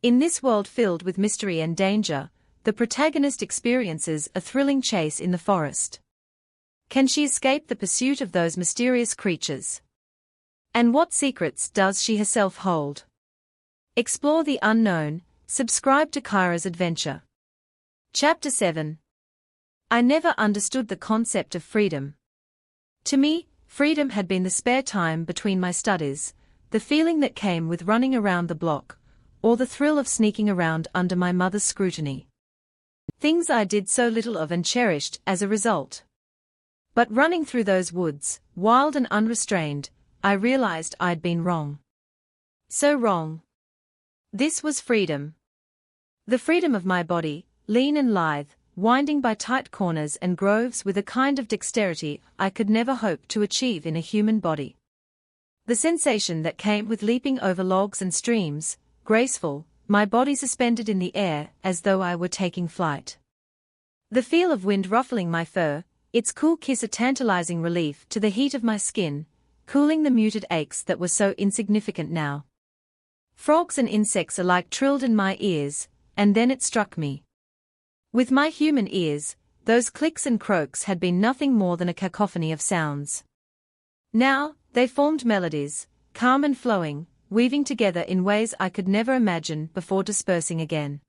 In this world filled with mystery and danger, the protagonist experiences a thrilling chase in the forest. Can she escape the pursuit of those mysterious creatures? And what secrets does she herself hold? Explore the unknown. Subscribe to Kyra's adventure. Chapter 7. I never understood the concept of freedom. To me, freedom had been the spare time between my studies, the feeling that came with running around the block, or the thrill of sneaking around under my mother's scrutiny. Things I did so little of and cherished as a result. But running through those woods, wild and unrestrained, I realized I'd been wrong. So wrong. This was freedom. The freedom of my body, lean and lithe, winding by tight corners and groves with a kind of dexterity I could never hope to achieve in a human body. The sensation that came with leaping over logs and streams, graceful, my body suspended in the air as though I were taking flight. The feel of wind ruffling my fur, its cool kiss a tantalizing relief to the heat of my skin, cooling the muted aches that were so insignificant now. Frogs and insects alike trilled in my ears, and then it struck me. With my human ears, those clicks and croaks had been nothing more than a cacophony of sounds. Now, they formed melodies, calm and flowing, weaving together in ways I could never imagine before dispersing again.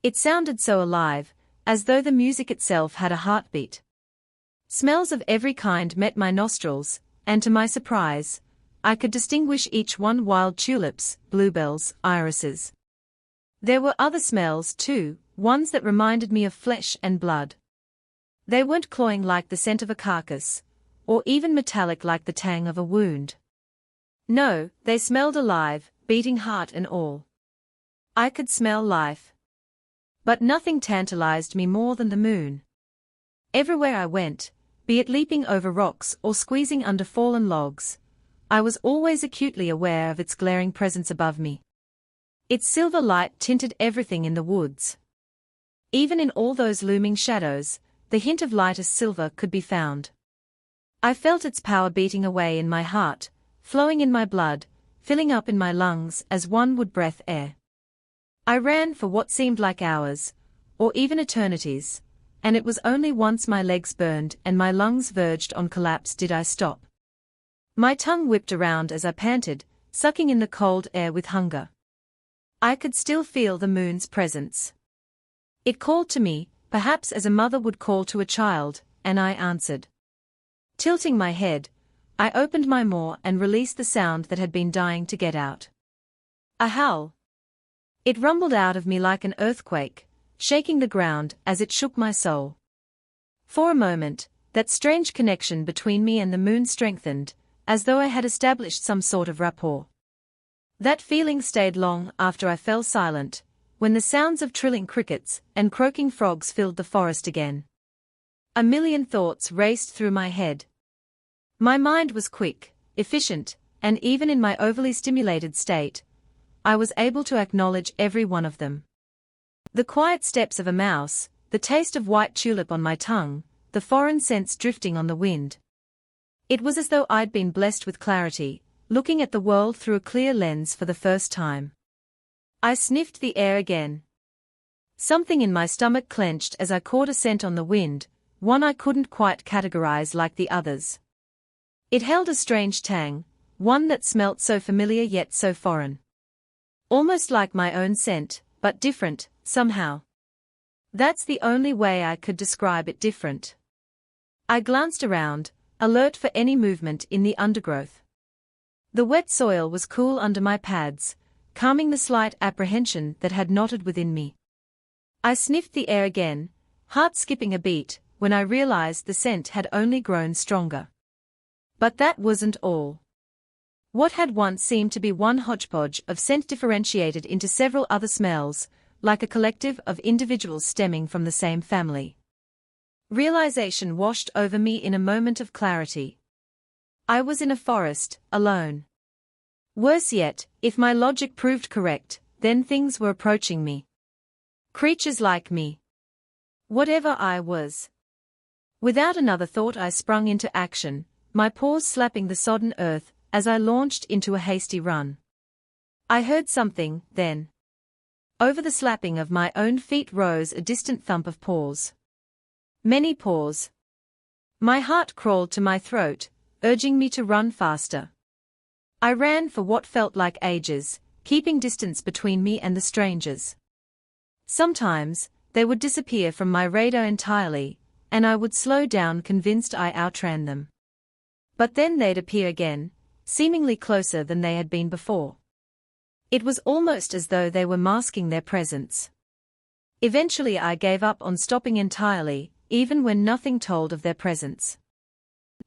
It sounded so alive, as though the music itself had a heartbeat. Smells of every kind met my nostrils, and to my surprise, I could distinguish each one: wild tulips, bluebells, irises. There were other smells too, ones that reminded me of flesh and blood. They weren't cloying like the scent of a carcass, or even metallic like the tang of a wound. No, they smelled alive, beating heart and all. I could smell life. But nothing tantalized me more than the moon. Everywhere I went, be it leaping over rocks or squeezing under fallen logs, I was always acutely aware of its glaring presence above me. Its silver light tinted everything in the woods. Even in all those looming shadows, the hint of lightest silver could be found. I felt its power beating away in my heart, flowing in my blood, filling up in my lungs as one would breathe air. I ran for what seemed like hours, or even eternities, and it was only once my legs burned and my lungs verged on collapse did I stop. My tongue whipped around as I panted, sucking in the cold air with hunger. I could still feel the moon's presence. It called to me, perhaps as a mother would call to a child, and I answered. Tilting my head, I opened my maw and released the sound that had been dying to get out. A howl. It rumbled out of me like an earthquake, shaking the ground as it shook my soul. For a moment, that strange connection between me and the moon strengthened, as though I had established some sort of rapport. That feeling stayed long after I fell silent, when the sounds of trilling crickets and croaking frogs filled the forest again. A million thoughts raced through my head. My mind was quick, efficient, and even in my overly stimulated state, I was able to acknowledge every one of them. The quiet steps of a mouse, the taste of white tulip on my tongue, the foreign scents drifting on the wind. It was as though I'd been blessed with clarity, looking at the world through a clear lens for the first time. I sniffed the air again. Something in my stomach clenched as I caught a scent on the wind, one I couldn't quite categorize like the others. It held a strange tang, one that smelt so familiar yet so foreign. Almost like my own scent, but different, somehow. That's the only way I could describe it: different. I glanced around, alert for any movement in the undergrowth. The wet soil was cool under my pads, calming the slight apprehension that had knotted within me. I sniffed the air again, heart skipping a beat, when I realized the scent had only grown stronger. But that wasn't all. What had once seemed to be one hodgepodge of scent differentiated into several other smells, like a collective of individuals stemming from the same family. Realization washed over me in a moment of clarity. I was in a forest, alone. Worse yet, if my logic proved correct, then things were approaching me. Creatures like me. Whatever I was. Without another thought I sprung into action, my paws slapping the sodden earth as I launched into a hasty run. I heard something, then. Over the slapping of my own feet rose a distant thump of paws. Many paws. My heart crawled to my throat, urging me to run faster. I ran for what felt like ages, keeping distance between me and the strangers. Sometimes, they would disappear from my radar entirely, and I would slow down convinced I outran them. But then they'd appear again, seemingly closer than they had been before. It was almost as though they were masking their presence. Eventually I gave up on stopping entirely, even when nothing told of their presence.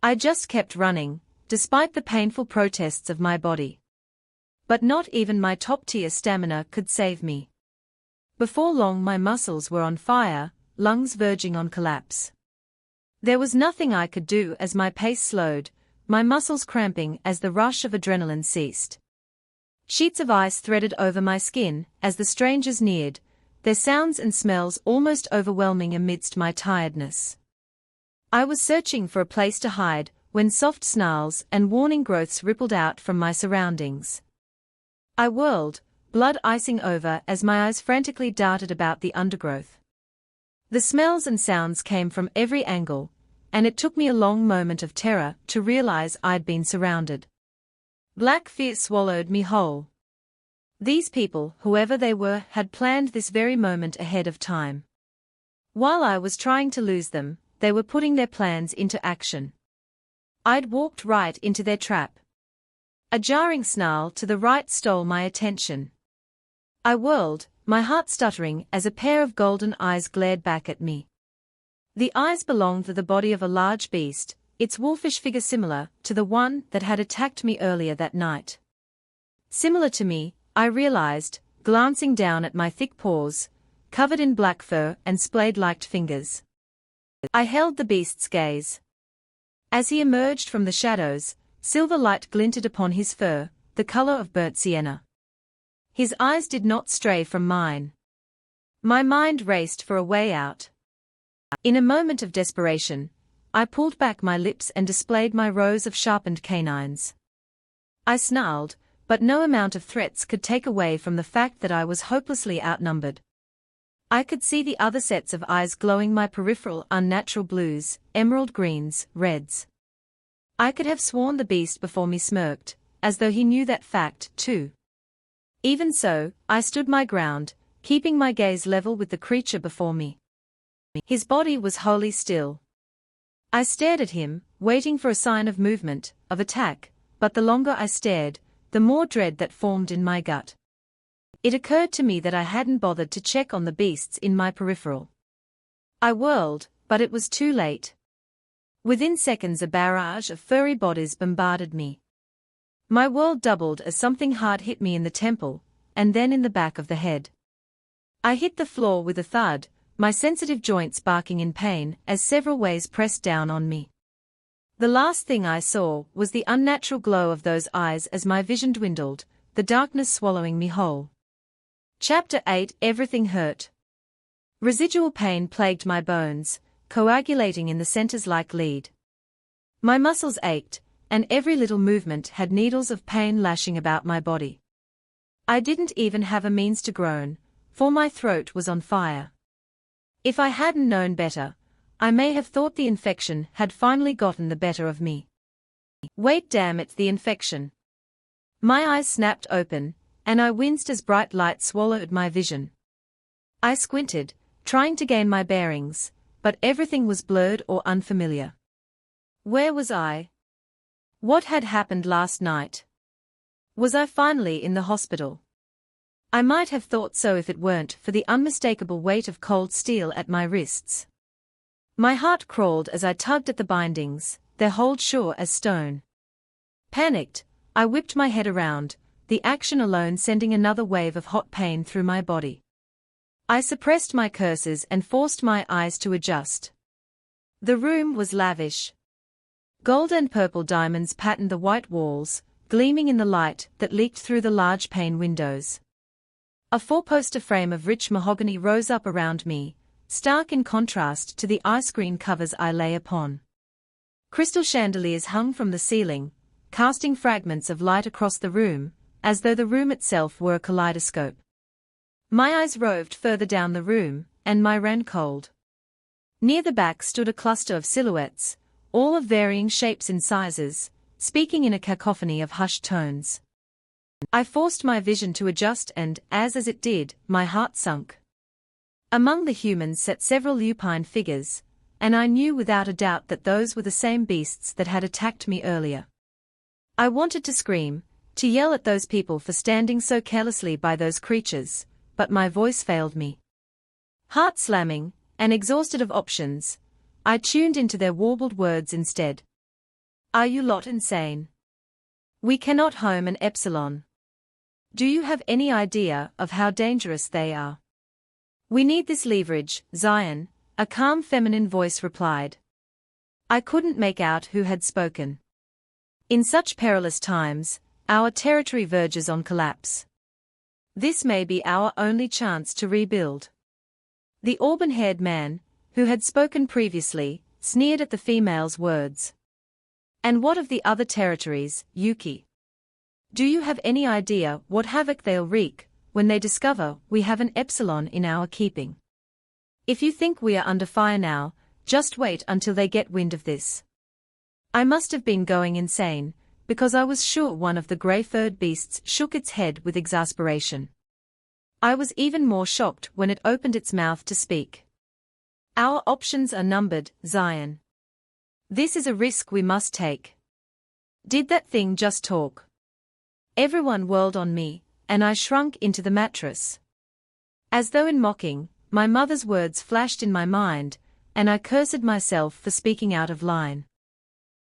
I just kept running, despite the painful protests of my body. But not even my top-tier stamina could save me. Before long my muscles were on fire, lungs verging on collapse. There was nothing I could do as my pace slowed, my muscles cramping as the rush of adrenaline ceased. Sheets of ice threaded over my skin as the strangers neared, their sounds and smells almost overwhelming amidst my tiredness. I was searching for a place to hide when soft snarls and warning growths rippled out from my surroundings. I whirled, blood icing over as my eyes frantically darted about the undergrowth. The smells and sounds came from every angle, and it took me a long moment of terror to realize I'd been surrounded. Black fear swallowed me whole. These people, whoever they were, had planned this very moment ahead of time. While I was trying to lose them, they were putting their plans into action. I'd walked right into their trap. A jarring snarl to the right stole my attention. I whirled, my heart stuttering as a pair of golden eyes glared back at me. The eyes belonged to the body of a large beast, its wolfish figure similar to the one that had attacked me earlier that night. Similar to me, I realized, glancing down at my thick paws, covered in black fur and splayed-like fingers. I held the beast's gaze. As he emerged from the shadows, silver light glinted upon his fur, the color of burnt sienna. His eyes did not stray from mine. My mind raced for a way out. In a moment of desperation, I pulled back my lips and displayed my rows of sharpened canines. I snarled, but no amount of threats could take away from the fact that I was hopelessly outnumbered. I could see the other sets of eyes glowing my peripheral unnatural blues, emerald greens, reds. I could have sworn the beast before me smirked, as though he knew that fact, too. Even so, I stood my ground, keeping my gaze level with the creature before me. His body was wholly still. I stared at him, waiting for a sign of movement, of attack, but the longer I stared, the more dread that formed in my gut. It occurred to me that I hadn't bothered to check on the beasts in my peripheral. I whirled, but it was too late. Within seconds a barrage of furry bodies bombarded me. My world doubled as something hard hit me in the temple, and then in the back of the head. I hit the floor with a thud, my sensitive joints barking in pain as several waves pressed down on me. The last thing I saw was the unnatural glow of those eyes as my vision dwindled, the darkness swallowing me whole. Chapter 8 Everything hurt. Residual pain plagued my bones, coagulating in the centers like lead. My muscles ached, and every little movement had needles of pain lashing about my body. I didn't even have a means to groan, for my throat was on fire. If I hadn't known better, I may have thought the infection had finally gotten the better of me. Wait, damn it, the infection. My eyes snapped open, and I winced as bright light swallowed my vision. I squinted, trying to gain my bearings, but everything was blurred or unfamiliar. Where was I? What had happened last night? Was I finally in the hospital? I might have thought so if it weren't for the unmistakable weight of cold steel at my wrists. My heart crawled as I tugged at the bindings, their hold sure as stone. Panicked, I whipped my head around, the action alone sending another wave of hot pain through my body. I suppressed my curses and forced my eyes to adjust. The room was lavish. Gold and purple diamonds patterned the white walls, gleaming in the light that leaked through the large pane windows. A four-poster frame of rich mahogany rose up around me, stark in contrast to the ice green covers I lay upon. Crystal chandeliers hung from the ceiling, casting fragments of light across the room, as though the room itself were a kaleidoscope. My eyes roved further down the room, and my ran cold. Near the back stood a cluster of silhouettes, all of varying shapes and sizes, speaking in a cacophony of hushed tones. I forced my vision to adjust and, as it did, my heart sunk. Among the humans sat several lupine figures, and I knew without a doubt that those were the same beasts that had attacked me earlier. I wanted to scream, to yell at those people for standing so carelessly by those creatures, but my voice failed me. Heart slamming, and exhausted of options, I tuned into their warbled words instead. Are you lot insane? We cannot home an epsilon. Do you have any idea of how dangerous they are? We need this leverage, Zion, a calm feminine voice replied. I couldn't make out who had spoken. In such perilous times, our territory verges on collapse. This may be our only chance to rebuild. The auburn-haired man, who had spoken previously, sneered at the female's words. And what of the other territories, Yuki? Do you have any idea what havoc they'll wreak when they discover we have an epsilon in our keeping? If you think we are under fire now, just wait until they get wind of this. I must have been going insane, because I was sure one of the grey-furred beasts shook its head with exasperation. I was even more shocked when it opened its mouth to speak. Our options are numbered, Zion. This is a risk we must take. Did that thing just talk? Everyone whirled on me, and I shrunk into the mattress. As though in mocking, my mother's words flashed in my mind, and I cursed myself for speaking out of line.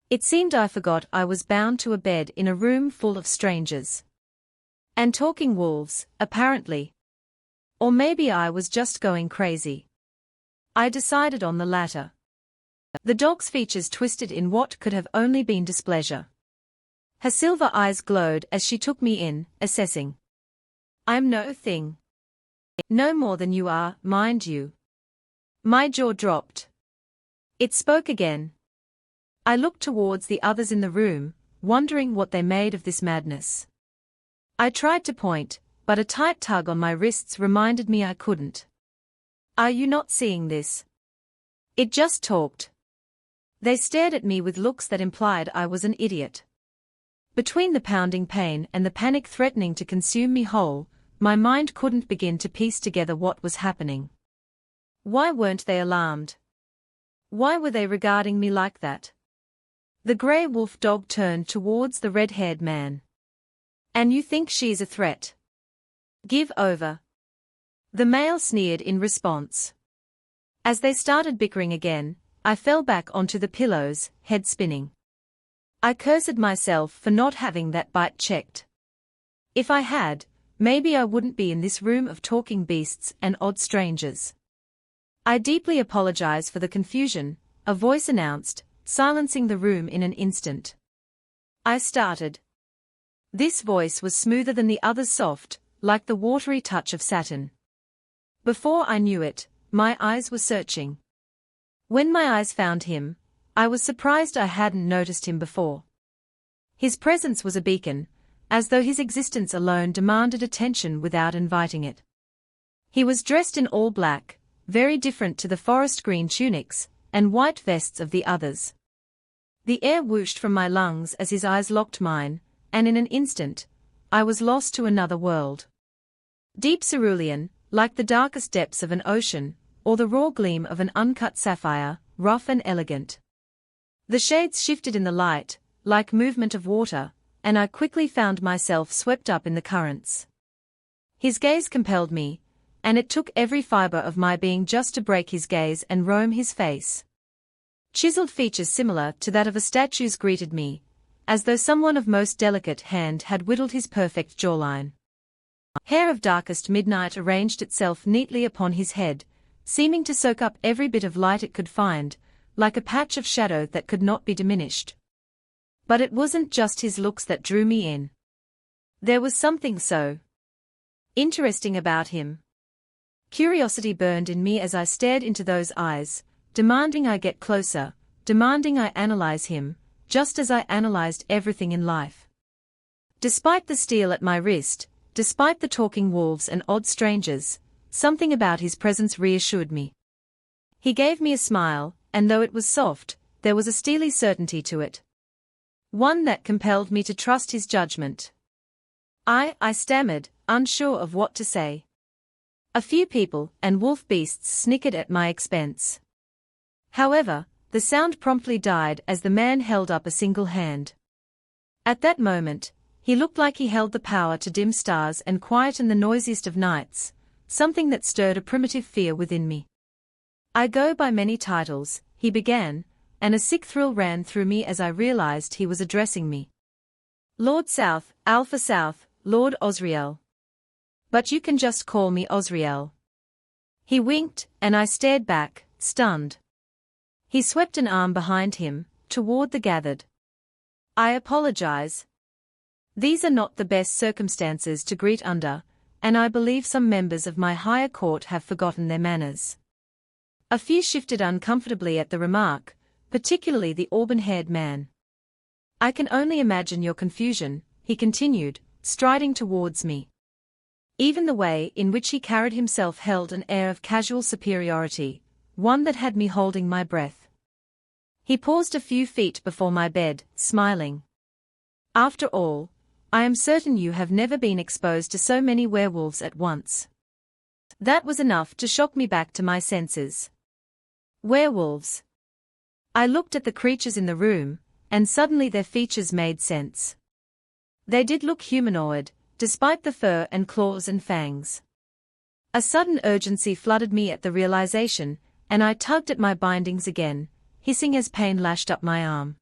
It seemed I forgot I was bound to a bed in a room full of strangers. And talking wolves, apparently. Or maybe I was just going crazy. I decided on the latter. The dog's features twisted in what could have only been displeasure. Her silver eyes glowed as she took me in, assessing. I'm no thing. No more than you are, mind you. My jaw dropped. It spoke again. I looked towards the others in the room, wondering what they made of this madness. I tried to point, but a tight tug on my wrists reminded me I couldn't. Are you not seeing this? It just talked. They stared at me with looks that implied I was an idiot. Between the pounding pain and the panic threatening to consume me whole, my mind couldn't begin to piece together what was happening. Why weren't they alarmed? Why were they regarding me like that? The grey wolf dog turned towards the red-haired man. And you think she's a threat? Give over. The male sneered in response. As they started bickering again, I fell back onto the pillows, head spinning. I cursed myself for not having that bite checked. If I had, maybe I wouldn't be in this room of talking beasts and odd strangers. I deeply apologize for the confusion, a voice announced, silencing the room in an instant. I started. This voice was smoother than the other's soft, like the watery touch of satin. Before I knew it, my eyes were searching. When my eyes found him, I was surprised I hadn't noticed him before. His presence was a beacon, as though his existence alone demanded attention without inviting it. He was dressed in all black, very different to the forest green tunics and white vests of the others. The air whooshed from my lungs as his eyes locked mine, and in an instant, I was lost to another world. Deep cerulean, like the darkest depths of an ocean, or the raw gleam of an uncut sapphire, rough and elegant. The shades shifted in the light, like movement of water, and I quickly found myself swept up in the currents. His gaze compelled me, and it took every fiber of my being just to break his gaze and roam his face. Chiseled features similar to that of a statue's greeted me, as though someone of most delicate hand had whittled his perfect jawline. Hair of darkest midnight arranged itself neatly upon his head, seeming to soak up every bit of light it could find, like a patch of shadow that could not be diminished. But it wasn't just his looks that drew me in. There was something so interesting about him. Curiosity burned in me as I stared into those eyes, demanding I get closer, demanding I analyze him, just as I analyzed everything in life. Despite the steel at my wrist, despite the talking wolves and odd strangers, something about his presence reassured me. He gave me a smile, and though it was soft, there was a steely certainty to it. One that compelled me to trust his judgment. I stammered, unsure of what to say. A few people and wolf beasts snickered at my expense. However, the sound promptly died as the man held up a single hand. At that moment, he looked like he held the power to dim stars and quieten the noisiest of nights, something that stirred a primitive fear within me. "I go by many titles," he began, and a sick thrill ran through me as I realized he was addressing me. "Lord South, Alpha South, Lord Osriel. But you can just call me Osriel." He winked, and I stared back, stunned. He swept an arm behind him, toward the gathered. "I apologize. These are not the best circumstances to greet under, and I believe some members of my higher court have forgotten their manners." A few shifted uncomfortably at the remark, particularly the auburn-haired man. "I can only imagine your confusion," he continued, striding towards me. Even the way in which he carried himself held an air of casual superiority, one that had me holding my breath. He paused a few feet before my bed, smiling. "After all, I am certain you have never been exposed to so many werewolves at once." That was enough to shock me back to my senses. Werewolves. I looked at the creatures in the room, and suddenly their features made sense. They did look humanoid, despite the fur and claws and fangs. A sudden urgency flooded me at the realization, and I tugged at my bindings again, hissing as pain lashed up my arm.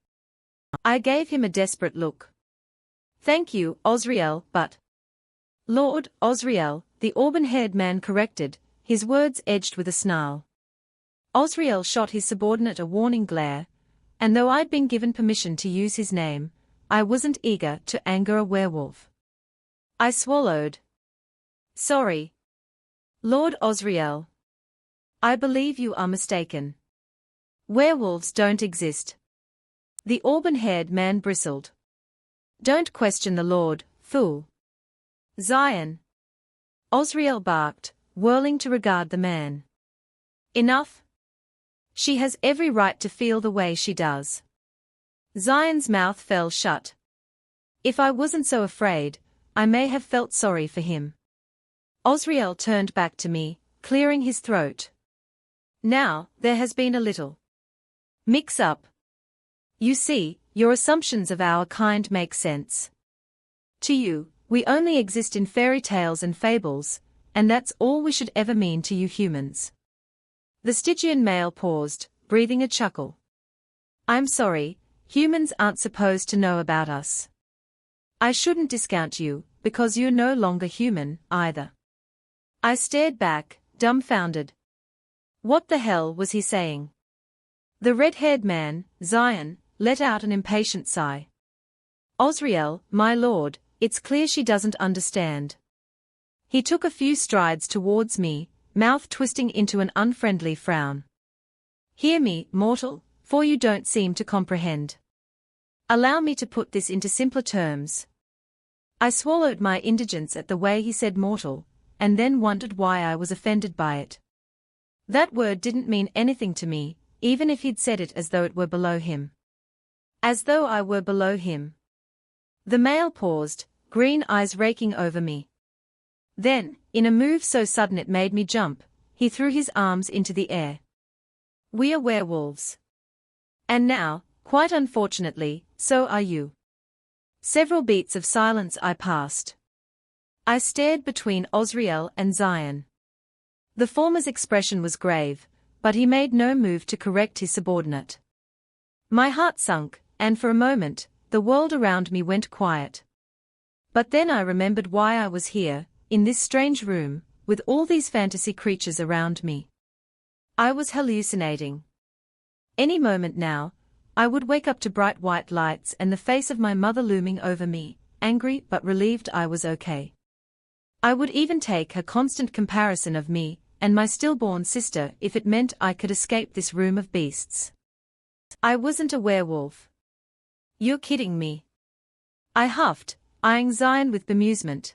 I gave him a desperate look. "Thank you, Osriel, but—" "Lord Osriel," the auburn-haired man corrected, his words edged with a snarl. Osriel shot his subordinate a warning glare, and though I'd been given permission to use his name, I wasn't eager to anger a werewolf. I swallowed. "Sorry. Lord Osriel. I believe you are mistaken. Werewolves don't exist." The auburn-haired man bristled. "Don't question the Lord, fool." "Zion." Osriel barked, whirling to regard the man. "Enough. She has every right to feel the way she does." Zion's mouth fell shut. If I wasn't so afraid, I may have felt sorry for him. Osriel turned back to me, clearing his throat. "Now, there has been a little mix-up. You see, your assumptions of our kind make sense. To you, we only exist in fairy tales and fables, and that's all we should ever mean to you humans." The Stygian male paused, breathing a chuckle. "I'm sorry, humans aren't supposed to know about us. I shouldn't discount you, because you're no longer human, either." I stared back, dumbfounded. What the hell was he saying? The red-haired man, Zion, let out an impatient sigh. "Osriel, my lord, it's clear she doesn't understand." He took a few strides towards me, mouth twisting into an unfriendly frown. "Hear me, mortal, for you don't seem to comprehend. Allow me to put this into simpler terms." I swallowed my indigence at the way he said mortal, and then wondered why I was offended by it. That word didn't mean anything to me, even if he'd said it as though it were below him. As though I were below him. The male paused, green eyes raking over me. Then, in a move so sudden it made me jump, he threw his arms into the air. "We are werewolves. And now, quite unfortunately, so are you." Several beats of silence I passed. I stared between Osriel and Zion. The former's expression was grave, but he made no move to correct his subordinate. My heart sunk, and for a moment, the world around me went quiet. But then I remembered why I was here, in this strange room, with all these fantasy creatures around me. I was hallucinating. Any moment now, I would wake up to bright white lights and the face of my mother looming over me, angry but relieved I was okay. I would even take her constant comparison of me and my stillborn sister if it meant I could escape this room of beasts. I wasn't a werewolf. "You're kidding me." I huffed, eyeing Zion with bemusement.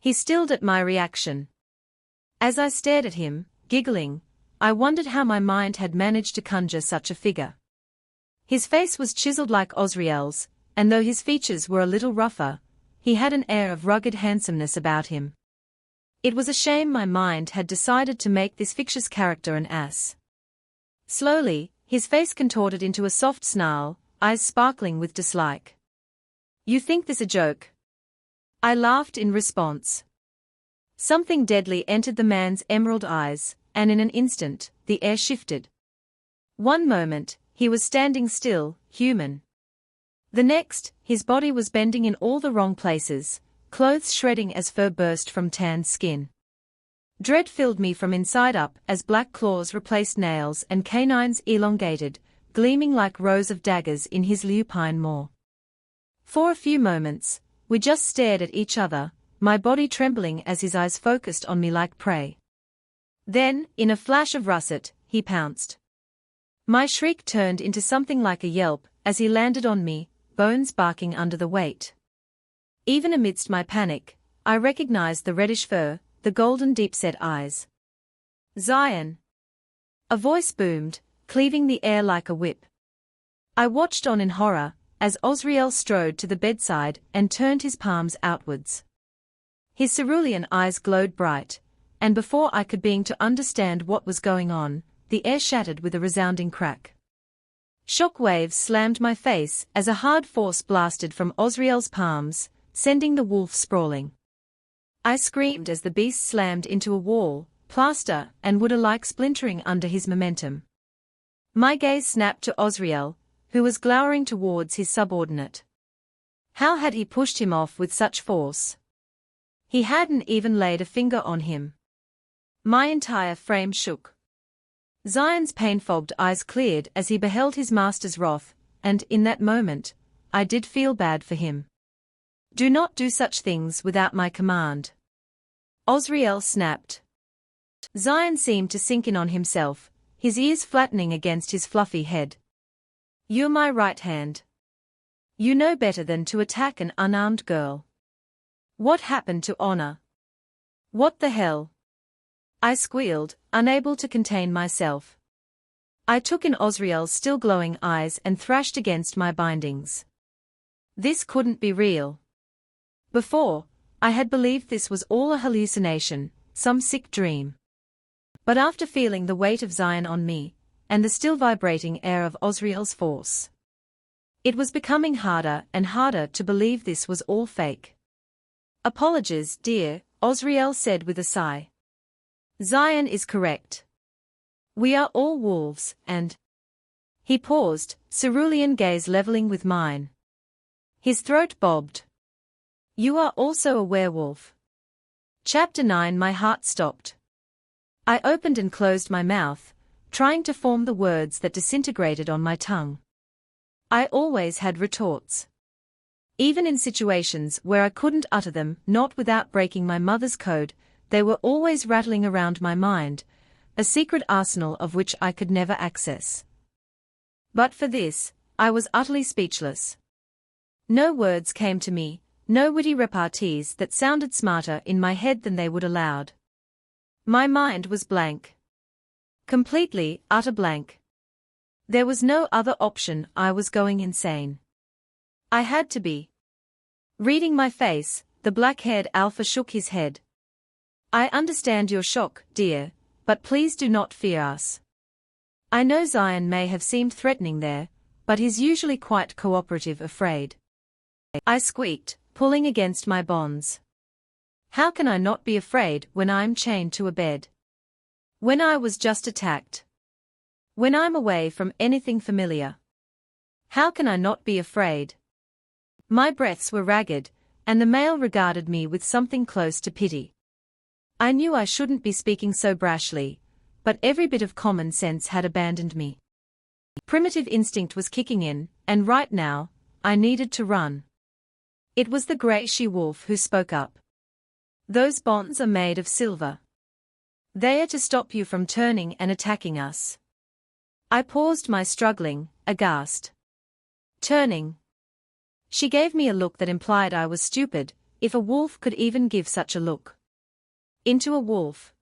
He stilled at my reaction. As I stared at him, giggling, I wondered how my mind had managed to conjure such a figure. His face was chiseled like Osriel's, and though his features were a little rougher, he had an air of rugged handsomeness about him. It was a shame my mind had decided to make this fictitious character an ass. Slowly, his face contorted into a soft snarl, eyes sparkling with dislike. "You think this a joke?" I laughed in response. Something deadly entered the man's emerald eyes, and in an instant, the air shifted. One moment, he was standing still, human. The next, his body was bending in all the wrong places, clothes shredding as fur burst from tanned skin. Dread filled me from inside up as black claws replaced nails and canines elongated, gleaming like rows of daggers in his lupine maw. For a few moments, we just stared at each other, my body trembling as his eyes focused on me like prey. Then, in a flash of russet, he pounced. My shriek turned into something like a yelp as he landed on me, bones barking under the weight. Even amidst my panic, I recognized the reddish fur, the golden deep-set eyes. "Zion!" A voice boomed, cleaving the air like a whip. I watched on in horror, as Osriel strode to the bedside and turned his palms outwards. His cerulean eyes glowed bright, and before I could begin to understand what was going on, the air shattered with a resounding crack. Shock waves slammed my face as a hard force blasted from Osriel's palms, sending the wolf sprawling. I screamed as the beast slammed into a wall, plaster and wood alike splintering under his momentum. My gaze snapped to Osriel, who was glowering towards his subordinate. How had he pushed him off with such force? He hadn't even laid a finger on him. My entire frame shook. Zion's pain-fogged eyes cleared as he beheld his master's wrath, and in that moment, I did feel bad for him. "Do not do such things without my command," Osriel snapped. Zion seemed to sink in on himself, his ears flattening against his fluffy head. "You're my right hand. You know better than to attack an unarmed girl. What happened to honor? What the hell?" I squealed, unable to contain myself. I took in Osriel's still glowing eyes and thrashed against my bindings. This couldn't be real. Before, I had believed this was all a hallucination, some sick dream. But after feeling the weight of Zion on me, and the still vibrating air of Osriel's force, it was becoming harder and harder to believe this was all fake. "Apologies, dear," Osriel said with a sigh. "Zion is correct. We are all wolves, and—" He paused, cerulean gaze leveling with mine. His throat bobbed. "You are also a werewolf." Chapter 9. My heart stopped. I opened and closed my mouth, trying to form the words that disintegrated on my tongue. I always had retorts. Even in situations where I couldn't utter them, not without breaking my mother's code, they were always rattling around my mind, a secret arsenal of which I could never access. But for this, I was utterly speechless. No words came to me, no witty repartees that sounded smarter in my head than they would aloud. My mind was blank. Completely, utter blank. There was no other option. I was going insane. I had to be. Reading my face, the black-haired alpha shook his head. "I understand your shock, dear, but please do not fear us. I know Zion may have seemed threatening there, but he's usually quite cooperative. Afraid," I squeaked, pulling against my bonds. "How can I not be afraid when I'm chained to a bed? When I was just attacked? When I'm away from anything familiar? How can I not be afraid?" My breaths were ragged, and the male regarded me with something close to pity. I knew I shouldn't be speaking so brashly, but every bit of common sense had abandoned me. Primitive instinct was kicking in, and right now, I needed to run. It was the grey she-wolf who spoke up. "Those bonds are made of silver. They are to stop you from turning and attacking us." I paused my struggling, aghast. "Turning?" She gave me a look that implied I was stupid, if a wolf could even give such a look. Into a wolf.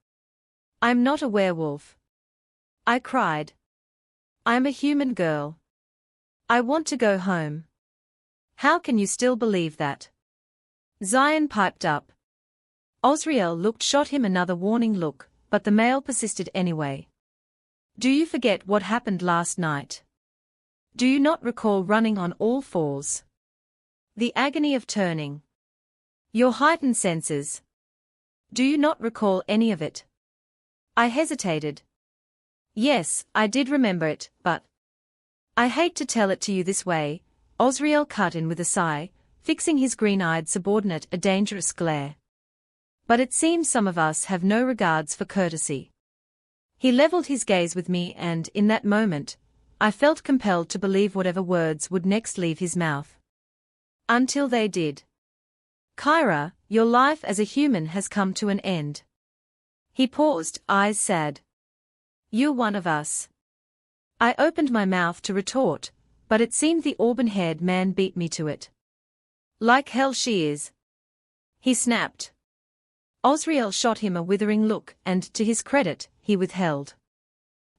I'm not a werewolf. I cried. I'm a human girl. I want to go home. How can you still believe that? Zion piped up. Osriel shot him another warning look, but the male persisted anyway. Do you forget what happened last night? Do you not recall running on all fours? The agony of turning. Your heightened senses. Do you not recall any of it? I hesitated. Yes, I did remember it, but I hate to tell it to you this way, Osriel cut in with a sigh, fixing his green-eyed subordinate a dangerous glare. But it seems some of us have no regards for courtesy. He leveled his gaze with me and, in that moment, I felt compelled to believe whatever words would next leave his mouth. Until they did. Kyra, your life as a human has come to an end. He paused, eyes sad. You're one of us. I opened my mouth to retort, but it seemed the auburn-haired man beat me to it. Like hell she is. He snapped. Osriel shot him a withering look and, to his credit, he withheld.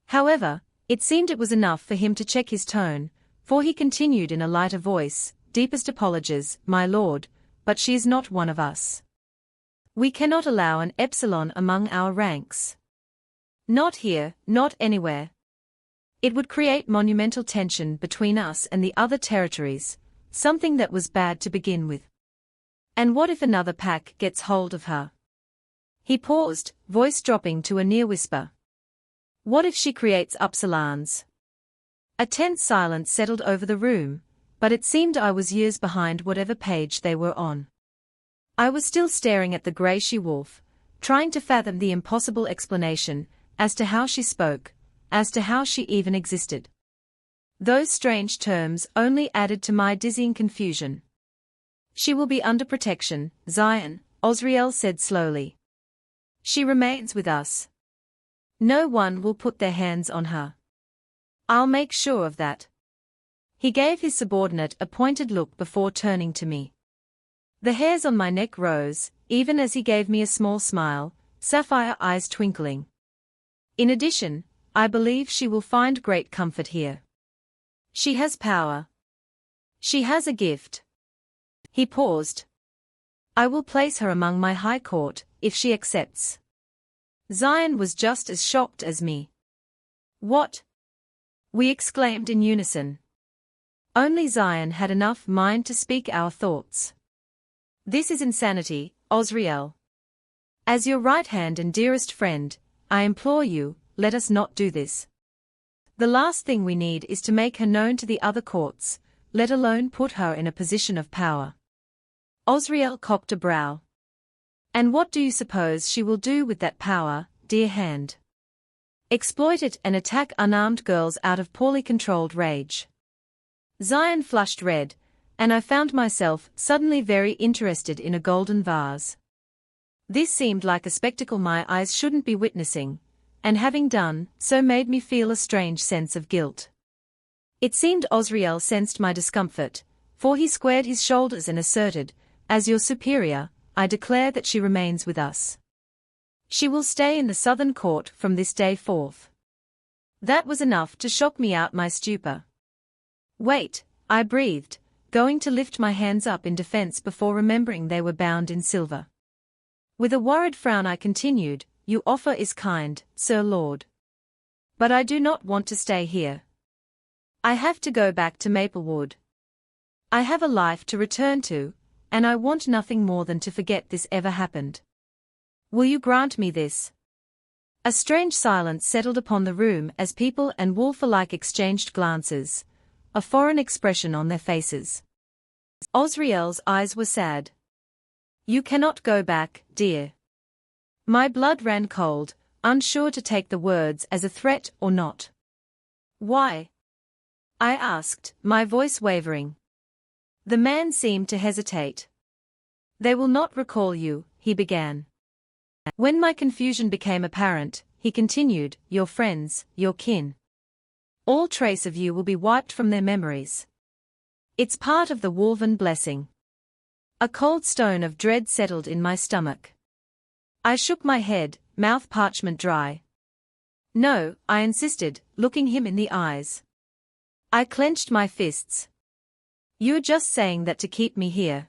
However, it seemed it was enough for him to check his tone, for he continued in a lighter voice, deepest apologies, my lord, but she is not one of us. We cannot allow an epsilon among our ranks. Not here, not anywhere. It would create monumental tension between us and the other territories, something that was bad to begin with. And what if another pack gets hold of her? He paused, voice dropping to a near whisper. What if she creates upsilons? A tense silence settled over the room, but it seemed I was years behind whatever page they were on. I was still staring at the grey she-wolf, trying to fathom the impossible explanation, as to how she spoke, as to how she even existed. Those strange terms only added to my dizzying confusion. She will be under protection, Zion, Osriel said slowly. She remains with us. No one will put their hands on her. I'll make sure of that. He gave his subordinate a pointed look before turning to me. The hairs on my neck rose, even as he gave me a small smile, sapphire eyes twinkling. In addition, I believe she will find great comfort here. She has power. She has a gift. He paused. I will place her among my high court, if she accepts. Zion was just as shocked as me. What? We exclaimed in unison. Only Zion had enough mind to speak our thoughts. This is insanity, Osriel. As your right hand and dearest friend, I implore you, let us not do this. The last thing we need is to make her known to the other courts, let alone put her in a position of power. Osriel cocked a brow. And what do you suppose she will do with that power, dear hand? Exploit it and attack unarmed girls out of poorly controlled rage. Zion flushed red, and I found myself suddenly very interested in a golden vase. This seemed like a spectacle my eyes shouldn't be witnessing, and having done so made me feel a strange sense of guilt. It seemed Osriel sensed my discomfort, for he squared his shoulders and asserted, as your superior, I declare that she remains with us. She will stay in the southern court from this day forth. That was enough to shock me out my stupor. Wait, I breathed, going to lift my hands up in defense before remembering they were bound in silver. With a worried frown I continued, your offer is kind, Sir Lord. But I do not want to stay here. I have to go back to Maplewood. I have a life to return to, and I want nothing more than to forget this ever happened. Will you grant me this? A strange silence settled upon the room as people and wolf alike exchanged glances, a foreign expression on their faces. Osriel's eyes were sad. You cannot go back, dear. My blood ran cold, unsure to take the words as a threat or not. Why? I asked, my voice wavering. The man seemed to hesitate. They will not recall you, he began. When my confusion became apparent, he continued, your friends, your kin. All trace of you will be wiped from their memories. It's part of the Wolven blessing. A cold stone of dread settled in my stomach. I shook my head, mouth parchment dry. No, I insisted, looking him in the eyes. I clenched my fists. You're just saying that to keep me here.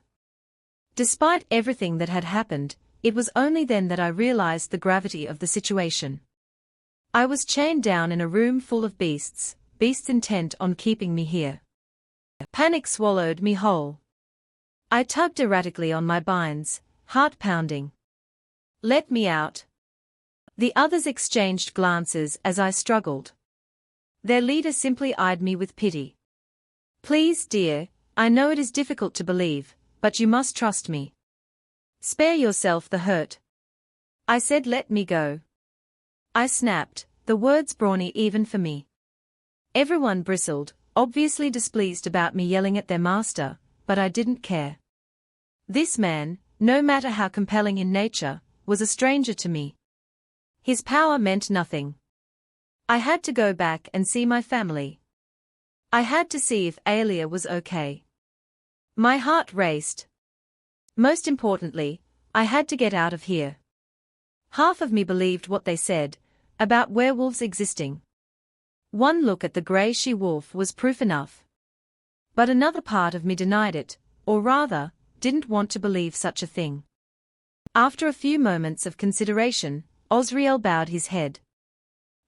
Despite everything that had happened, it was only then that I realized the gravity of the situation. I was chained down in a room full of beasts intent on keeping me here. Panic swallowed me whole. I tugged erratically on my binds, heart pounding. Let me out. The others exchanged glances as I struggled. Their leader simply eyed me with pity. Please, dear, I know it is difficult to believe, but you must trust me. Spare yourself the hurt. I said, let me go. I snapped, the words brawny even for me. Everyone bristled, obviously displeased about me yelling at their master, but I didn't care. This man, no matter how compelling in nature, was a stranger to me. His power meant nothing. I had to go back and see my family. I had to see if Aelia was okay. My heart raced. Most importantly, I had to get out of here. Half of me believed what they said about werewolves existing. One look at the grey she-wolf was proof enough. But another part of me denied it, or rather, didn't want to believe such a thing. After a few moments of consideration, Osriel bowed his head.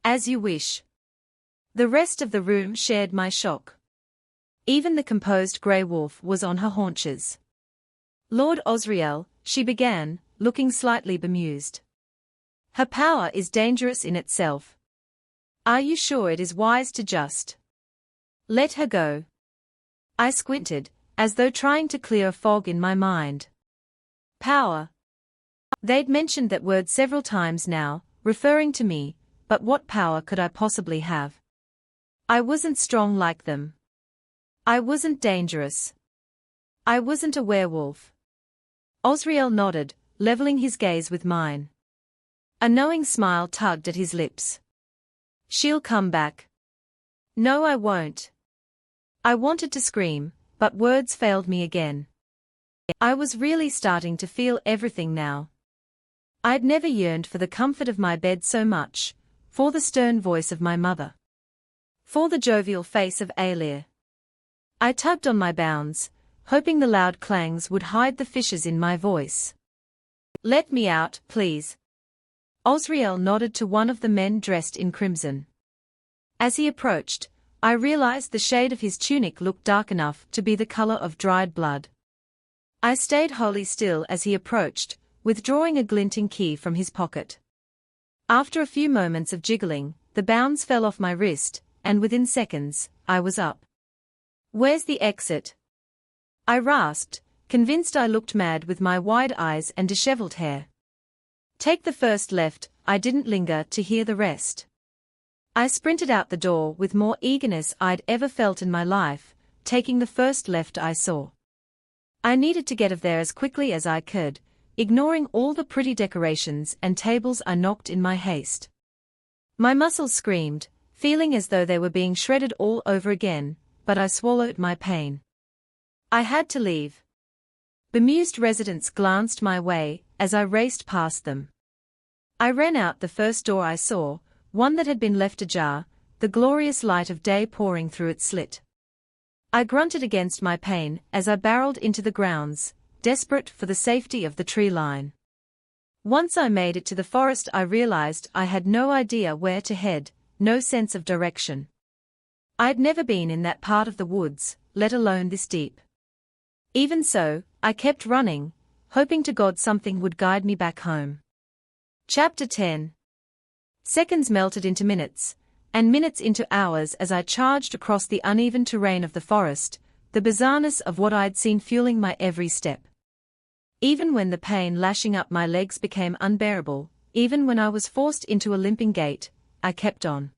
As you wish. The rest of the room shared my shock. Even the composed grey wolf was on her haunches. Lord Osriel, she began, looking slightly bemused. Her power is dangerous in itself. Are you sure it is wise to just let her go? I squinted, as though trying to clear a fog in my mind. Power. They'd mentioned that word several times now, referring to me, but what power could I possibly have? I wasn't strong like them. I wasn't dangerous. I wasn't a werewolf. Osriel nodded, leveling his gaze with mine. A knowing smile tugged at his lips. She'll come back. No, I won't. I wanted to scream, but words failed me again. I was really starting to feel everything now. I'd never yearned for the comfort of my bed so much, for the stern voice of my mother, for the jovial face of Aelia. I tugged on my bounds, hoping the loud clangs would hide the fissures in my voice. Let me out, please. Osriel nodded to one of the men dressed in crimson. As he approached, I realized the shade of his tunic looked dark enough to be the color of dried blood. I stayed wholly still as he approached, withdrawing a glinting key from his pocket. After a few moments of jiggling, the bounds fell off my wrist, and within seconds, I was up. Where's the exit? I rasped, convinced I looked mad with my wide eyes and disheveled hair. Take the first left, I didn't linger to hear the rest. I sprinted out the door with more eagerness I'd ever felt in my life, taking the first left I saw. I needed to get of there as quickly as I could, ignoring all the pretty decorations and tables I knocked in my haste. My muscles screamed, feeling as though they were being shredded all over again, but I swallowed my pain. I had to leave. Bemused residents glanced my way as I raced past them. I ran out the first door I saw, one that had been left ajar, the glorious light of day pouring through its slit. I grunted against my pain as I barreled into the grounds, desperate for the safety of the tree line. Once I made it to the forest, I realized I had no idea where to head, no sense of direction. I'd never been in that part of the woods, let alone this deep. Even so, I kept running, hoping to God something would guide me back home. Chapter 10. Seconds melted into minutes, and minutes into hours as I charged across the uneven terrain of the forest, the bizarreness of what I'd seen fueling my every step. Even when the pain lashing up my legs became unbearable, even when I was forced into a limping gait, I kept on.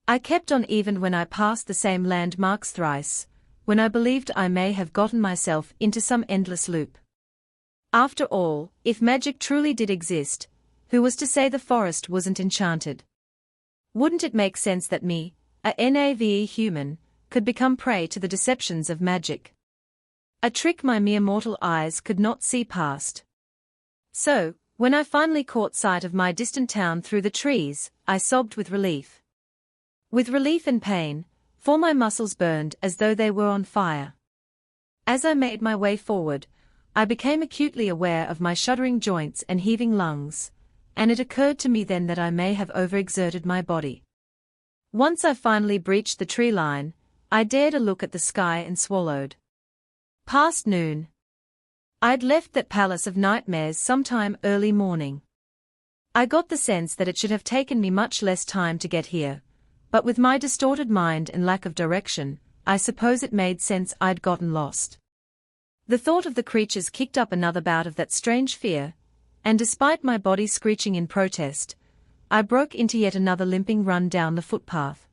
I kept on even when I passed the same landmarks thrice, when I believed I may have gotten myself into some endless loop. After all, if magic truly did exist, who was to say the forest wasn't enchanted? Wouldn't it make sense that me, a nave human, could become prey to the deceptions of magic? A trick my mere mortal eyes could not see past. So, when I finally caught sight of my distant town through the trees, I sobbed with relief. With relief and pain, for my muscles burned as though they were on fire. As I made my way forward, I became acutely aware of my shuddering joints and heaving lungs, and it occurred to me then that I may have overexerted my body. Once I finally breached the tree line, I dared a look at the sky and swallowed. Past noon. I'd left that palace of nightmares sometime early morning. I got the sense that it should have taken me much less time to get here, but with my distorted mind and lack of direction, I suppose it made sense I'd gotten lost. The thought of the creatures kicked up another bout of that strange fear, and despite my body screeching in protest, I broke into yet another limping run down the footpath.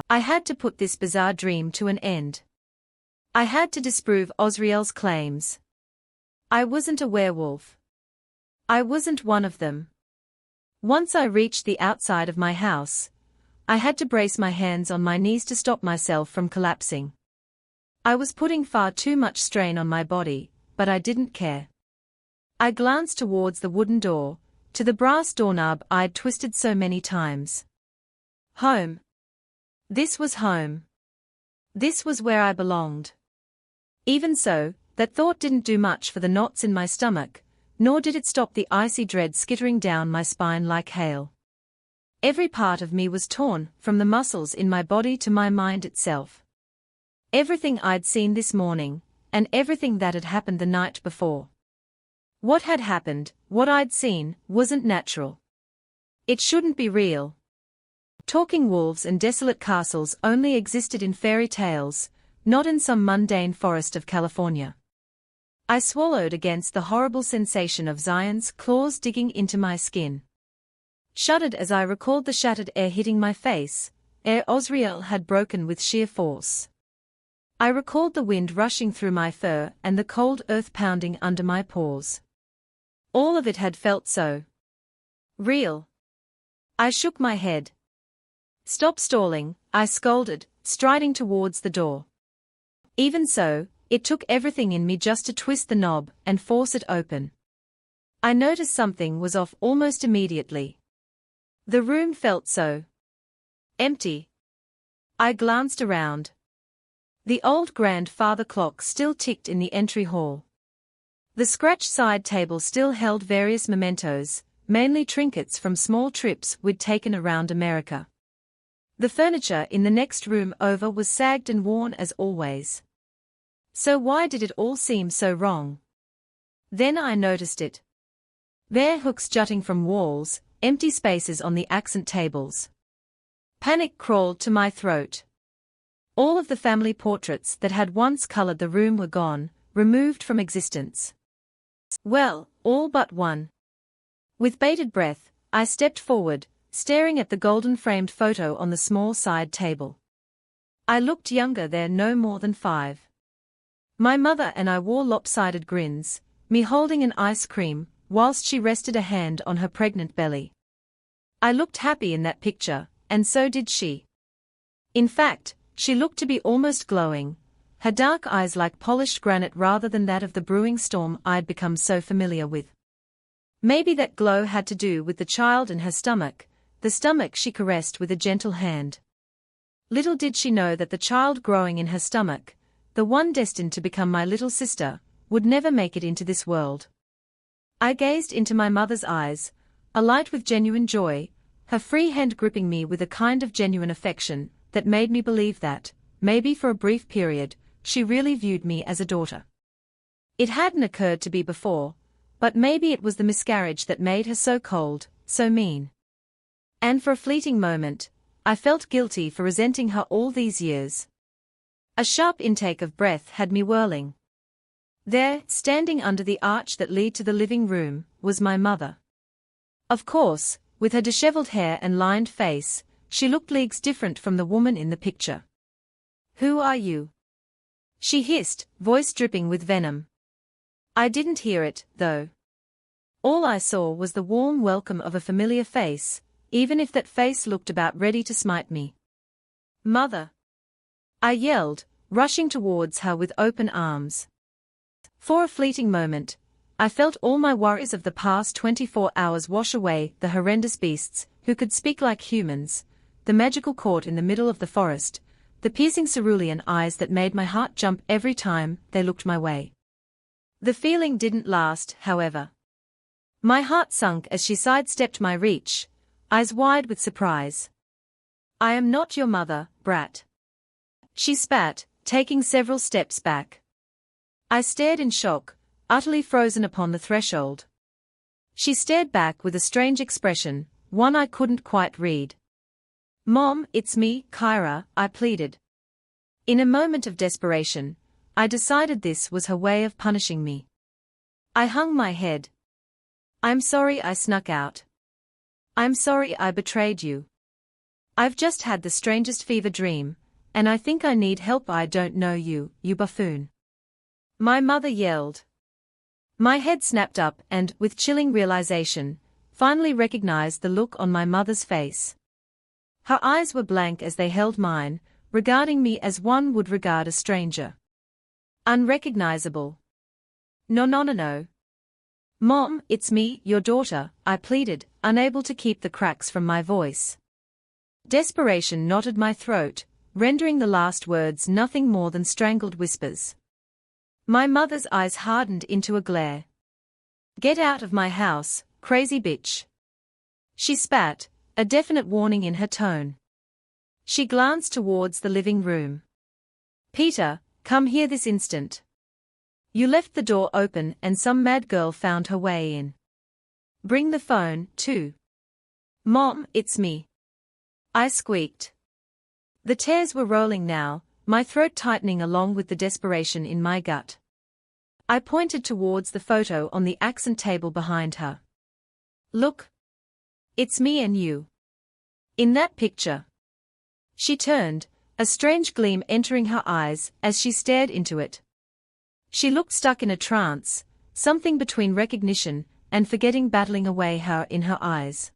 I had to put this bizarre dream to an end. I had to disprove Osriel's claims. I wasn't a werewolf. I wasn't one of them. Once I reached the outside of my house, I had to brace my hands on my knees to stop myself from collapsing. I was putting far too much strain on my body, but I didn't care. I glanced towards the wooden door, to the brass doorknob I'd twisted so many times. Home. This was home. This was where I belonged. Even so, that thought didn't do much for the knots in my stomach, nor did it stop the icy dread skittering down my spine like hail. Every part of me was torn, from the muscles in my body to my mind itself. Everything I'd seen this morning, and everything that had happened the night before. What had happened, what I'd seen, wasn't natural. It shouldn't be real. Talking wolves and desolate castles only existed in fairy tales, not in some mundane forest of California. I swallowed against the horrible sensation of Zion's claws digging into my skin. Shuddered as I recalled the shattered air hitting my face, ere Osriel had broken with sheer force. I recalled the wind rushing through my fur and the cold earth pounding under my paws. All of it had felt so real. I shook my head. Stop stalling, I scolded, striding towards the door. Even so, it took everything in me just to twist the knob and force it open. I noticed something was off almost immediately. The room felt so empty. I glanced around. The old grandfather clock still ticked in the entry hall. The scratched side table still held various mementos, mainly trinkets from small trips we'd taken around America. The furniture in the next room over was sagged and worn as always. So why did it all seem so wrong? Then I noticed it. Bare hooks jutting from walls, empty spaces on the accent tables. Panic crawled to my throat. All of the family portraits that had once colored the room were gone, removed from existence. Well, all but one. With bated breath, I stepped forward, staring at the golden-framed photo on the small side table. I looked younger there, no more than 5. My mother and I wore lopsided grins, me holding an ice cream, whilst she rested a hand on her pregnant belly. I looked happy in that picture, and so did she. In fact, she looked to be almost glowing, her dark eyes like polished granite rather than that of the brewing storm I'd become so familiar with. Maybe that glow had to do with the child in her stomach, the stomach she caressed with a gentle hand. Little did she know that the child growing in her stomach, the one destined to become my little sister, would never make it into this world. I gazed into my mother's eyes, alight with genuine joy, her free hand gripping me with a kind of genuine affection that made me believe that, maybe for a brief period, she really viewed me as a daughter. It hadn't occurred to me before, but maybe it was the miscarriage that made her so cold, so mean. And for a fleeting moment, I felt guilty for resenting her all these years. A sharp intake of breath had me whirling. There, standing under the arch that led to the living room, was my mother. Of course, with her disheveled hair and lined face, she looked leagues different from the woman in the picture. "Who are you?" she hissed, voice dripping with venom. I didn't hear it, though. All I saw was the warm welcome of a familiar face, even if that face looked about ready to smite me. "Mother!" I yelled, rushing towards her with open arms. For a fleeting moment, I felt all my worries of the past 24 hours wash away, the horrendous beasts, who could speak like humans, the magical court in the middle of the forest, the piercing cerulean eyes that made my heart jump every time they looked my way. The feeling didn't last, however. My heart sunk as she sidestepped my reach, eyes wide with surprise. "I am not your mother, brat," she spat, taking several steps back. I stared in shock, utterly frozen upon the threshold. She stared back with a strange expression, one I couldn't quite read. "Mom, it's me, Kyra," I pleaded. In a moment of desperation, I decided this was her way of punishing me. I hung my head. "I'm sorry I snuck out. I'm sorry I betrayed you. I've just had the strangest fever dream, and I think I need help. I don't know you, you buffoon," my mother yelled. My head snapped up and, with chilling realization, finally recognized the look on my mother's face. Her eyes were blank as they held mine, regarding me as one would regard a stranger. Unrecognizable. No. "Mom, it's me, your daughter," I pleaded, unable to keep the cracks from my voice. Desperation knotted my throat, rendering the last words nothing more than strangled whispers. My mother's eyes hardened into a glare. "Get out of my house, crazy bitch," she spat, a definite warning in her tone. She glanced towards the living room. "Peter, come here this instant. You left the door open and some mad girl found her way in. Bring the phone, too." "Mom, it's me," I squeaked. The tears were rolling now, my throat tightening along with the desperation in my gut. I pointed towards the photo on the accent table behind her. "Look. It's me and you. In that picture." She turned, a strange gleam entering her eyes as she stared into it. She looked stuck in a trance, something between recognition and forgetting battling away her in her eyes.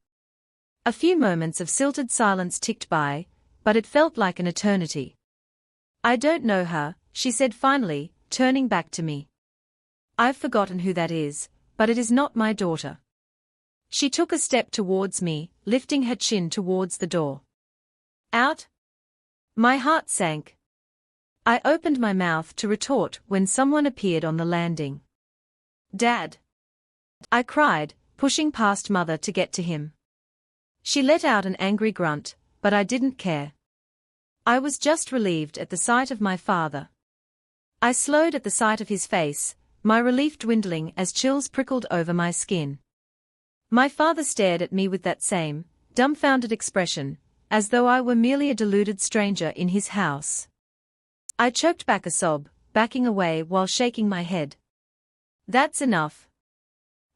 A few moments of silted silence ticked by, but it felt like an eternity. "I don't know her," she said finally, turning back to me. "I've forgotten who that is, but it is not my daughter." She took a step towards me, lifting her chin towards the door. "Out?" My heart sank. I opened my mouth to retort when someone appeared on the landing. "Dad!" I cried, pushing past Mother to get to him. She let out an angry grunt, but I didn't care. I was just relieved at the sight of my father. I slowed at the sight of his face, my relief dwindling as chills prickled over my skin. My father stared at me with that same, dumbfounded expression, as though I were merely a deluded stranger in his house. I choked back a sob, backing away while shaking my head. "That's enough,"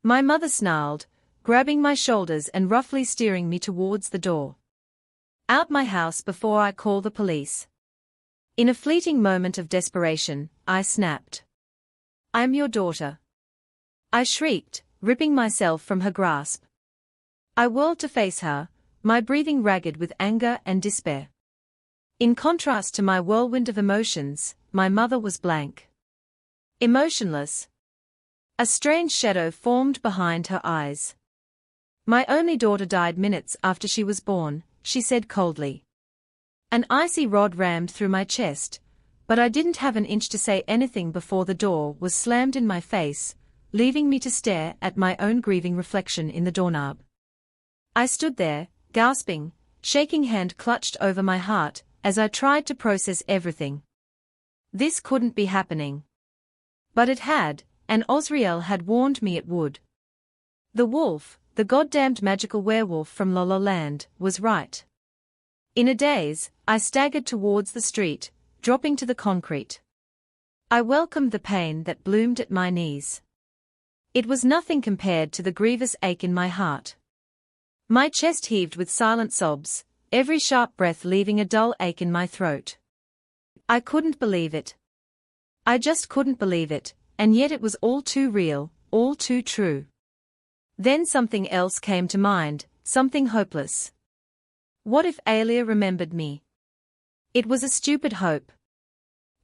my mother snarled, grabbing my shoulders and roughly steering me towards the door. "Out my house before I call the police." In a fleeting moment of desperation, I snapped. "I'm your daughter," I shrieked, ripping myself from her grasp. I whirled to face her, my breathing ragged with anger and despair. In contrast to my whirlwind of emotions, my mother was blank. Emotionless. A strange shadow formed behind her eyes. "My only daughter died minutes after she was born," she said coldly. An icy rod rammed through my chest, but I didn't have an inch to say anything before the door was slammed in my face, leaving me to stare at my own grieving reflection in the doorknob. I stood there, gasping, shaking hand clutched over my heart, as I tried to process everything. This couldn't be happening. But it had, and Osriel had warned me it would. The wolf, the goddamned magical werewolf from La La Land, was right. In a daze, I staggered towards the street, dropping to the concrete. I welcomed the pain that bloomed at my knees. It was nothing compared to the grievous ache in my heart. My chest heaved with silent sobs, every sharp breath leaving a dull ache in my throat. I couldn't believe it. I just couldn't believe it, and yet it was all too real, all too true. Then something else came to mind, something hopeless. What if Alia remembered me? It was a stupid hope.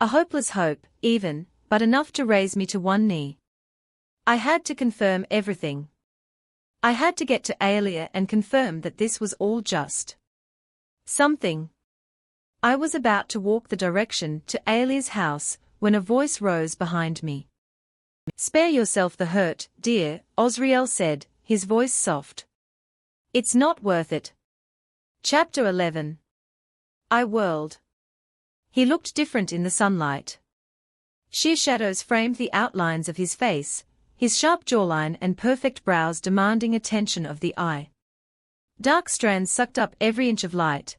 A hopeless hope, even, but enough to raise me to one knee. I had to confirm everything. I had to get to Aelia and confirm that this was all just something. I was about to walk the direction to Aelia's house when a voice rose behind me. "Spare yourself the hurt, dear," Osriel said, his voice soft. "It's not worth it." Chapter 11. I whirled. He looked different in the sunlight. Sheer shadows framed the outlines of his face, his sharp jawline and perfect brows demanding attention of the eye. Dark strands sucked up every inch of light,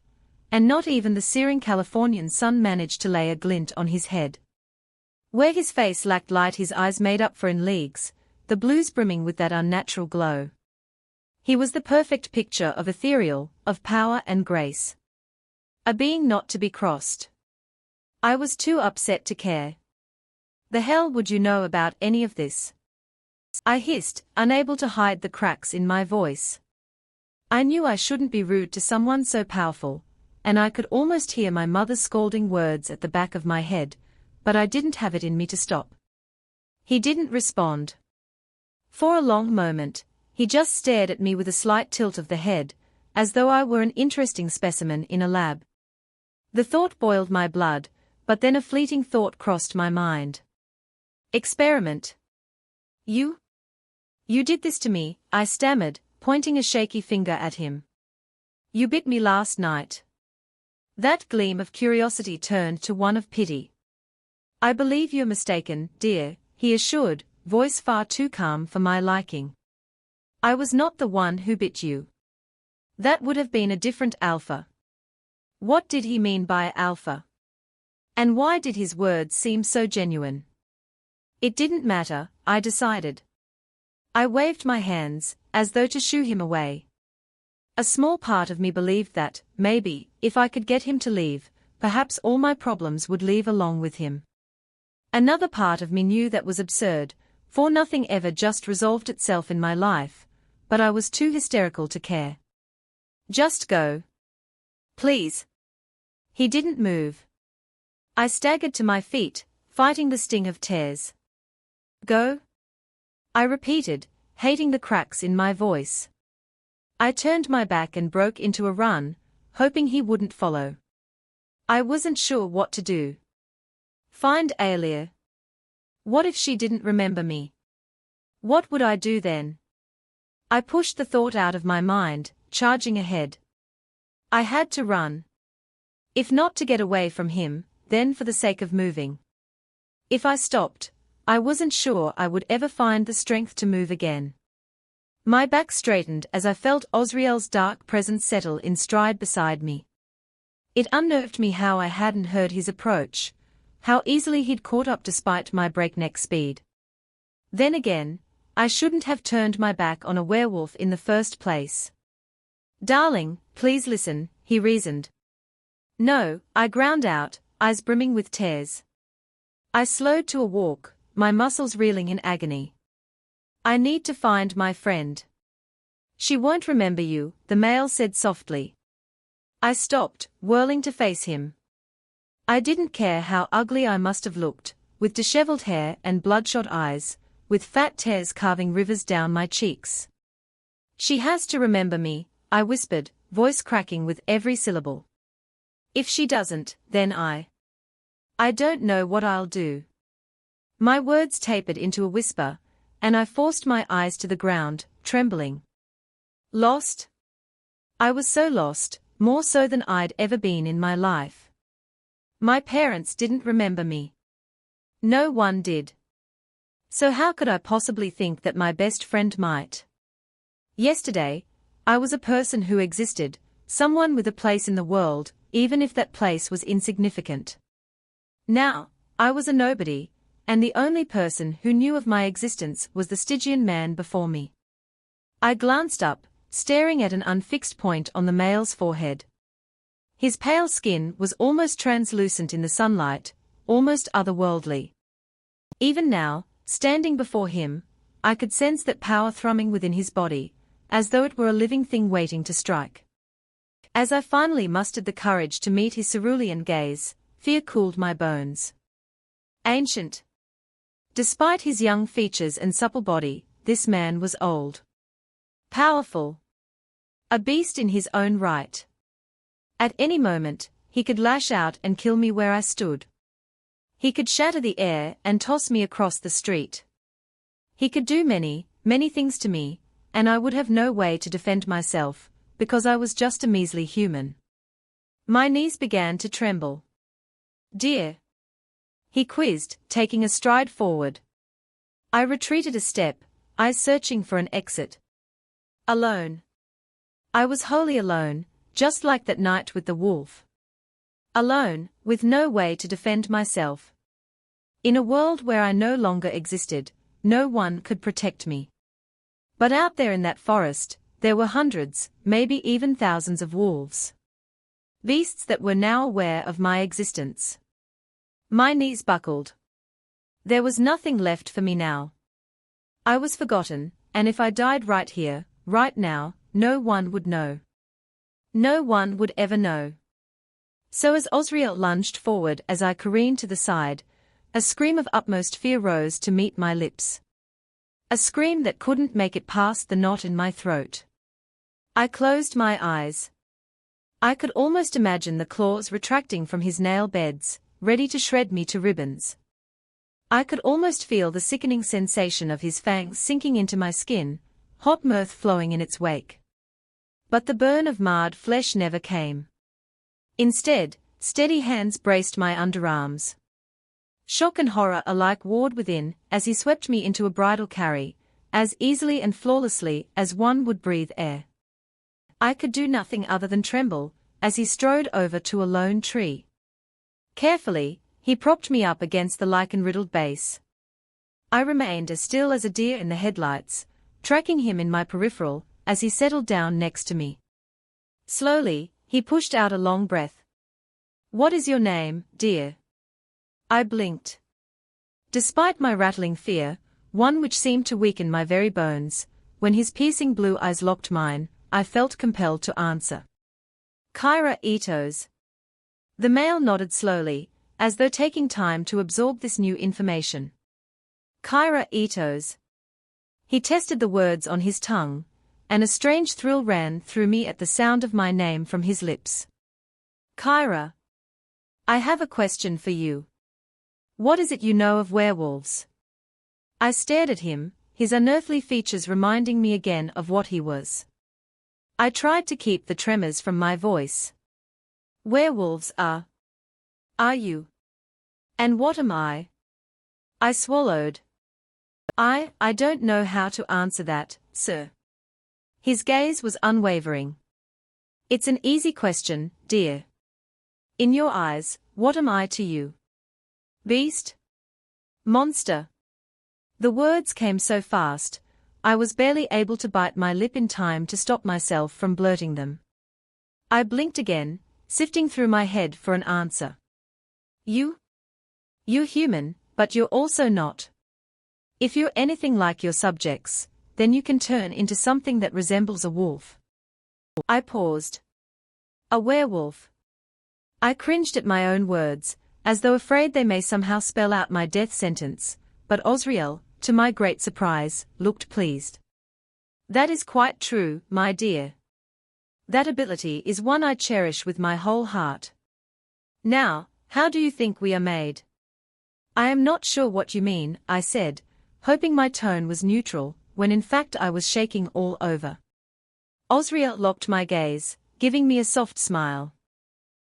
and not even the searing Californian sun managed to lay a glint on his head. Where his face lacked light his eyes made up for in leagues, the blues brimming with that unnatural glow. He was the perfect picture of ethereal, of power and grace. A being not to be crossed. I was too upset to care. "The hell would you know about any of this?" I hissed, unable to hide the cracks in my voice. I knew I shouldn't be rude to someone so powerful, and I could almost hear my mother's scolding words at the back of my head, but I didn't have it in me to stop. He didn't respond. For a long moment, he just stared at me with a slight tilt of the head, as though I were an interesting specimen in a lab. The thought boiled my blood, but then a fleeting thought crossed my mind. "Experiment. You did this to me," I stammered, pointing a shaky finger at him. "You bit me last night." That gleam of curiosity turned to one of pity. "I believe you're mistaken, dear," he assured, voice far too calm for my liking. "I was not the one who bit you. That would have been a different Alpha." What did he mean by Alpha? And why did his words seem so genuine? It didn't matter, I decided. I waved my hands, as though to shoo him away. A small part of me believed that, maybe, if I could get him to leave, perhaps all my problems would leave along with him. Another part of me knew that was absurd, for nothing ever just resolved itself in my life, but I was too hysterical to care. "Just go. Please." He didn't move. I staggered to my feet, fighting the sting of tears. "Go?" I repeated, hating the cracks in my voice. I turned my back and broke into a run, hoping he wouldn't follow. I wasn't sure what to do. Find Aelia? What if she didn't remember me? What would I do then? I pushed the thought out of my mind, charging ahead. I had to run. If not to get away from him, then for the sake of moving. If I stopped, I wasn't sure I would ever find the strength to move again. My back straightened as I felt Osriel's dark presence settle in stride beside me. It unnerved me how I hadn't heard his approach, how easily he'd caught up despite my breakneck speed. Then again, I shouldn't have turned my back on a werewolf in the first place. "Darling, please listen," he reasoned. "No," I ground out, eyes brimming with tears. I slowed to a walk, my muscles reeling in agony. "I need to find my friend." "She won't remember you," the male said softly. I stopped, whirling to face him. I didn't care how ugly I must have looked, with disheveled hair and bloodshot eyes, with fat tears carving rivers down my cheeks. "She has to remember me," I whispered, voice cracking with every syllable. "If she doesn't, then I don't know what I'll do." My words tapered into a whisper, and I forced my eyes to the ground, trembling. Lost? I was so lost, more so than I'd ever been in my life. My parents didn't remember me. No one did. So how could I possibly think that my best friend might? Yesterday, I was a person who existed, someone with a place in the world, even if that place was insignificant. Now, I was a nobody, and the only person who knew of my existence was the Stygian man before me. I glanced up, staring at an unfixed point on the male's forehead. His pale skin was almost translucent in the sunlight, almost otherworldly. Even now, standing before him, I could sense that power thrumming within his body, as though it were a living thing waiting to strike. As I finally mustered the courage to meet his cerulean gaze, fear cooled my bones. "Ancient. Despite his young features and supple body, this man was old. Powerful. A beast in his own right. At any moment, he could lash out and kill me where I stood. He could shatter the air and toss me across the street. He could do many, many things to me, and I would have no way to defend myself, because I was just a measly human. My knees began to tremble. "Dear?" he quizzed, taking a stride forward. I retreated a step, eyes searching for an exit. Alone. I was wholly alone, just like that night with the wolf. Alone, with no way to defend myself. In a world where I no longer existed, no one could protect me. But out there in that forest, there were hundreds, maybe even thousands of wolves. Beasts that were now aware of my existence. My knees buckled. There was nothing left for me now. I was forgotten, and if I died right here, right now, no one would know. No one would ever know. So as Osriel lunged forward as I careened to the side, a scream of utmost fear rose to meet my lips. A scream that couldn't make it past the knot in my throat. I closed my eyes. I could almost imagine the claws retracting from his nail beds, ready to shred me to ribbons. I could almost feel the sickening sensation of his fangs sinking into my skin, hot mirth flowing in its wake. But the burn of marred flesh never came. Instead, steady hands braced my underarms. Shock and horror alike warred within as he swept me into a bridal carry, as easily and flawlessly as one would breathe air. I could do nothing other than tremble, as he strode over to a lone tree. Carefully, he propped me up against the lichen-riddled base. I remained as still as a deer in the headlights, tracking him in my peripheral, as he settled down next to me. Slowly, he pushed out a long breath. "What is your name, dear?" I blinked. Despite my rattling fear, one which seemed to weaken my very bones, when his piercing blue eyes locked mine, I felt compelled to answer. "Kyra Etos." The male nodded slowly, as though taking time to absorb this new information. "Kyra Etos." He tested the words on his tongue, and a strange thrill ran through me at the sound of my name from his lips. "Kyra, I have a question for you. What is it you know of werewolves?" I stared at him, his unearthly features reminding me again of what he was. I tried to keep the tremors from my voice. "Werewolves are you? And what am I?" I swallowed. I don't know how to answer that, sir." His gaze was unwavering. "It's an easy question, dear. In your eyes, what am I to you? Beast? Monster?" The words came so fast, I was barely able to bite my lip in time to stop myself from blurting them. I blinked again, sifting through my head for an answer. You're human, but you're also not. If you're anything like your subjects, then you can turn into something that resembles a wolf." I paused. "A werewolf?" I cringed at my own words, as though afraid they may somehow spell out my death sentence, but Osriel, to my great surprise, looked pleased. "That is quite true, my dear. That ability is one I cherish with my whole heart. Now, how do you think we are made?" "I am not sure what you mean," I said, hoping my tone was neutral, when in fact I was shaking all over. Osriel locked my gaze, giving me a soft smile.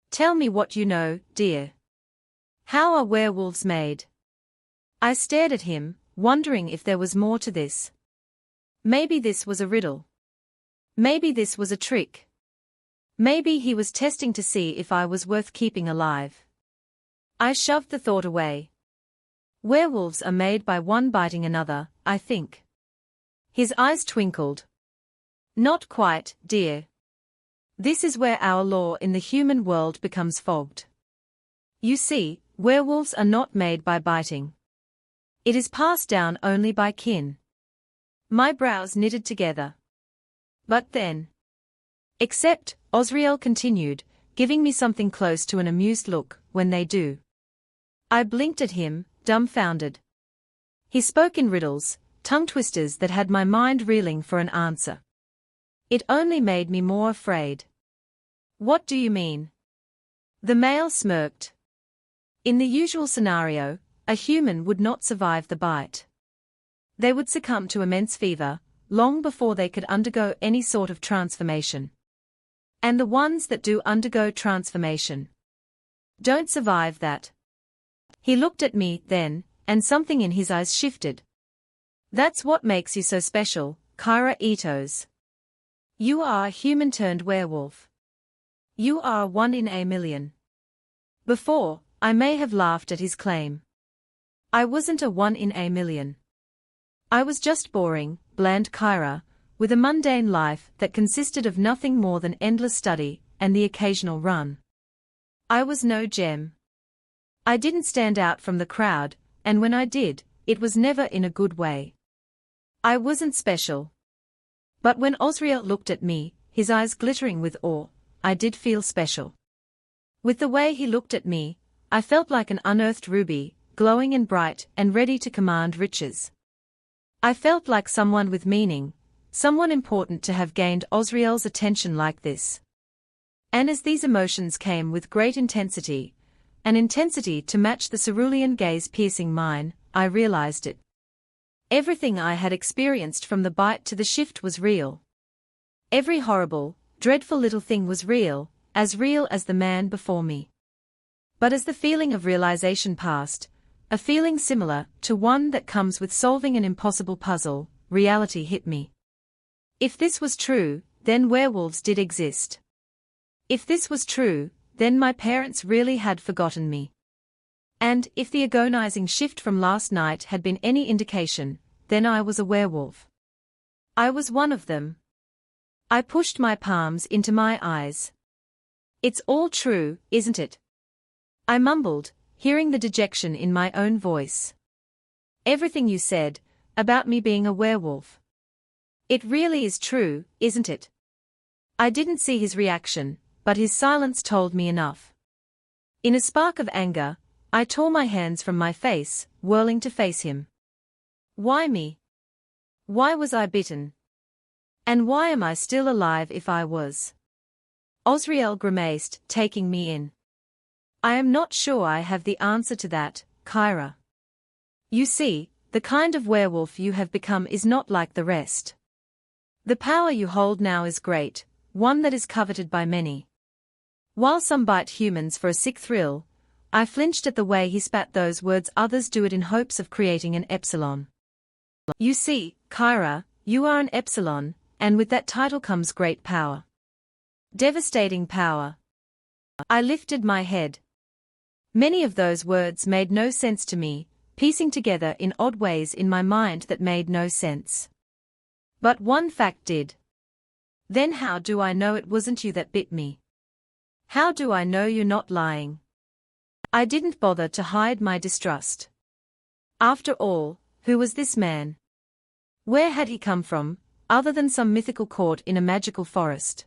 "Tell me what you know, dear. How are werewolves made?" I stared at him, wondering if there was more to this. Maybe this was a riddle. Maybe this was a trick. Maybe he was testing to see if I was worth keeping alive. I shoved the thought away. "Werewolves are made by one biting another, I think." His eyes twinkled. "Not quite, dear. This is where our law in the human world becomes fogged. You see, werewolves are not made by biting. It is passed down only by kin." My brows knitted together. "But then?" "Except," Osriel continued, giving me something close to an amused look, "when they do." I blinked at him, dumbfounded. He spoke in riddles, tongue twisters that had my mind reeling for an answer. It only made me more afraid. What do you mean? The male smirked. In the usual scenario, a human would not survive the bite. They would succumb to immense fever, long before they could undergo any sort of transformation. And the ones that do undergo transformation don't survive that. He looked at me then, and something in his eyes shifted. That's what makes you so special, Kyra Etos. You are a human-turned werewolf. You are 1 in a million. Before, I may have laughed at his claim. I wasn't a 1 in a million. I was just boring, bland Kyra, with a mundane life that consisted of nothing more than endless study and the occasional run. I was no gem. I didn't stand out from the crowd, and when I did, it was never in a good way. I wasn't special. But when Osriel looked at me, his eyes glittering with awe, I did feel special. With the way he looked at me, I felt like an unearthed ruby, glowing and bright and ready to command riches. I felt like someone with meaning, someone important to have gained Osriel's attention like this. And as these emotions came with great intensity, an intensity to match the cerulean gaze piercing mine, I realized it. Everything I had experienced from the bite to the shift was real. Every horrible, dreadful little thing was real as the man before me. But as the feeling of realization passed, a feeling similar to one that comes with solving an impossible puzzle, reality hit me. If this was true, then werewolves did exist. If this was true, then my parents really had forgotten me. And if the agonizing shift from last night had been any indication, then I was a werewolf. I was one of them. I pushed my palms into my eyes. It's all true, isn't it? I mumbled, hearing the dejection in my own voice. Everything you said, about me being a werewolf. It really is true, isn't it? I didn't see his reaction, but his silence told me enough. In a spark of anger, I tore my hands from my face, whirling to face him. Why me? Why was I bitten? And why am I still alive if I was? Osriel grimaced, taking me in. I am not sure I have the answer to that, Kyra. You see, the kind of werewolf you have become is not like the rest. The power you hold now is great, one that is coveted by many. While some bite humans for a sick thrill, I flinched at the way he spat those words. Others do it in hopes of creating an epsilon. You see, Kyra, you are an epsilon, and with that title comes great power. Devastating power. I lifted my head. Many of those words made no sense to me, piecing together in odd ways in my mind that made no sense. But one fact did. Then how do I know it wasn't you that bit me? How do I know you're not lying? I didn't bother to hide my distrust. After all, who was this man? Where had he come from, other than some mythical court in a magical forest?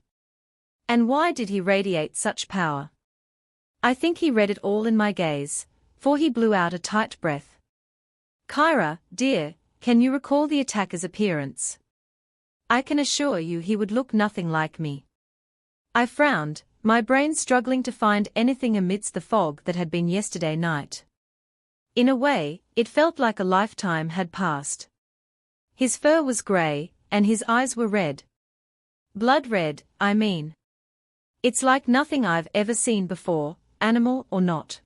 And why did he radiate such power? I think he read it all in my gaze, for he blew out a tight breath. Kyra, dear, can you recall the attacker's appearance? I can assure you he would look nothing like me. I frowned, my brain struggling to find anything amidst the fog that had been yesterday night. In a way, it felt like a lifetime had passed. His fur was grey, and his eyes were red. Blood red, I mean. It's like nothing I've ever seen before, animal or not.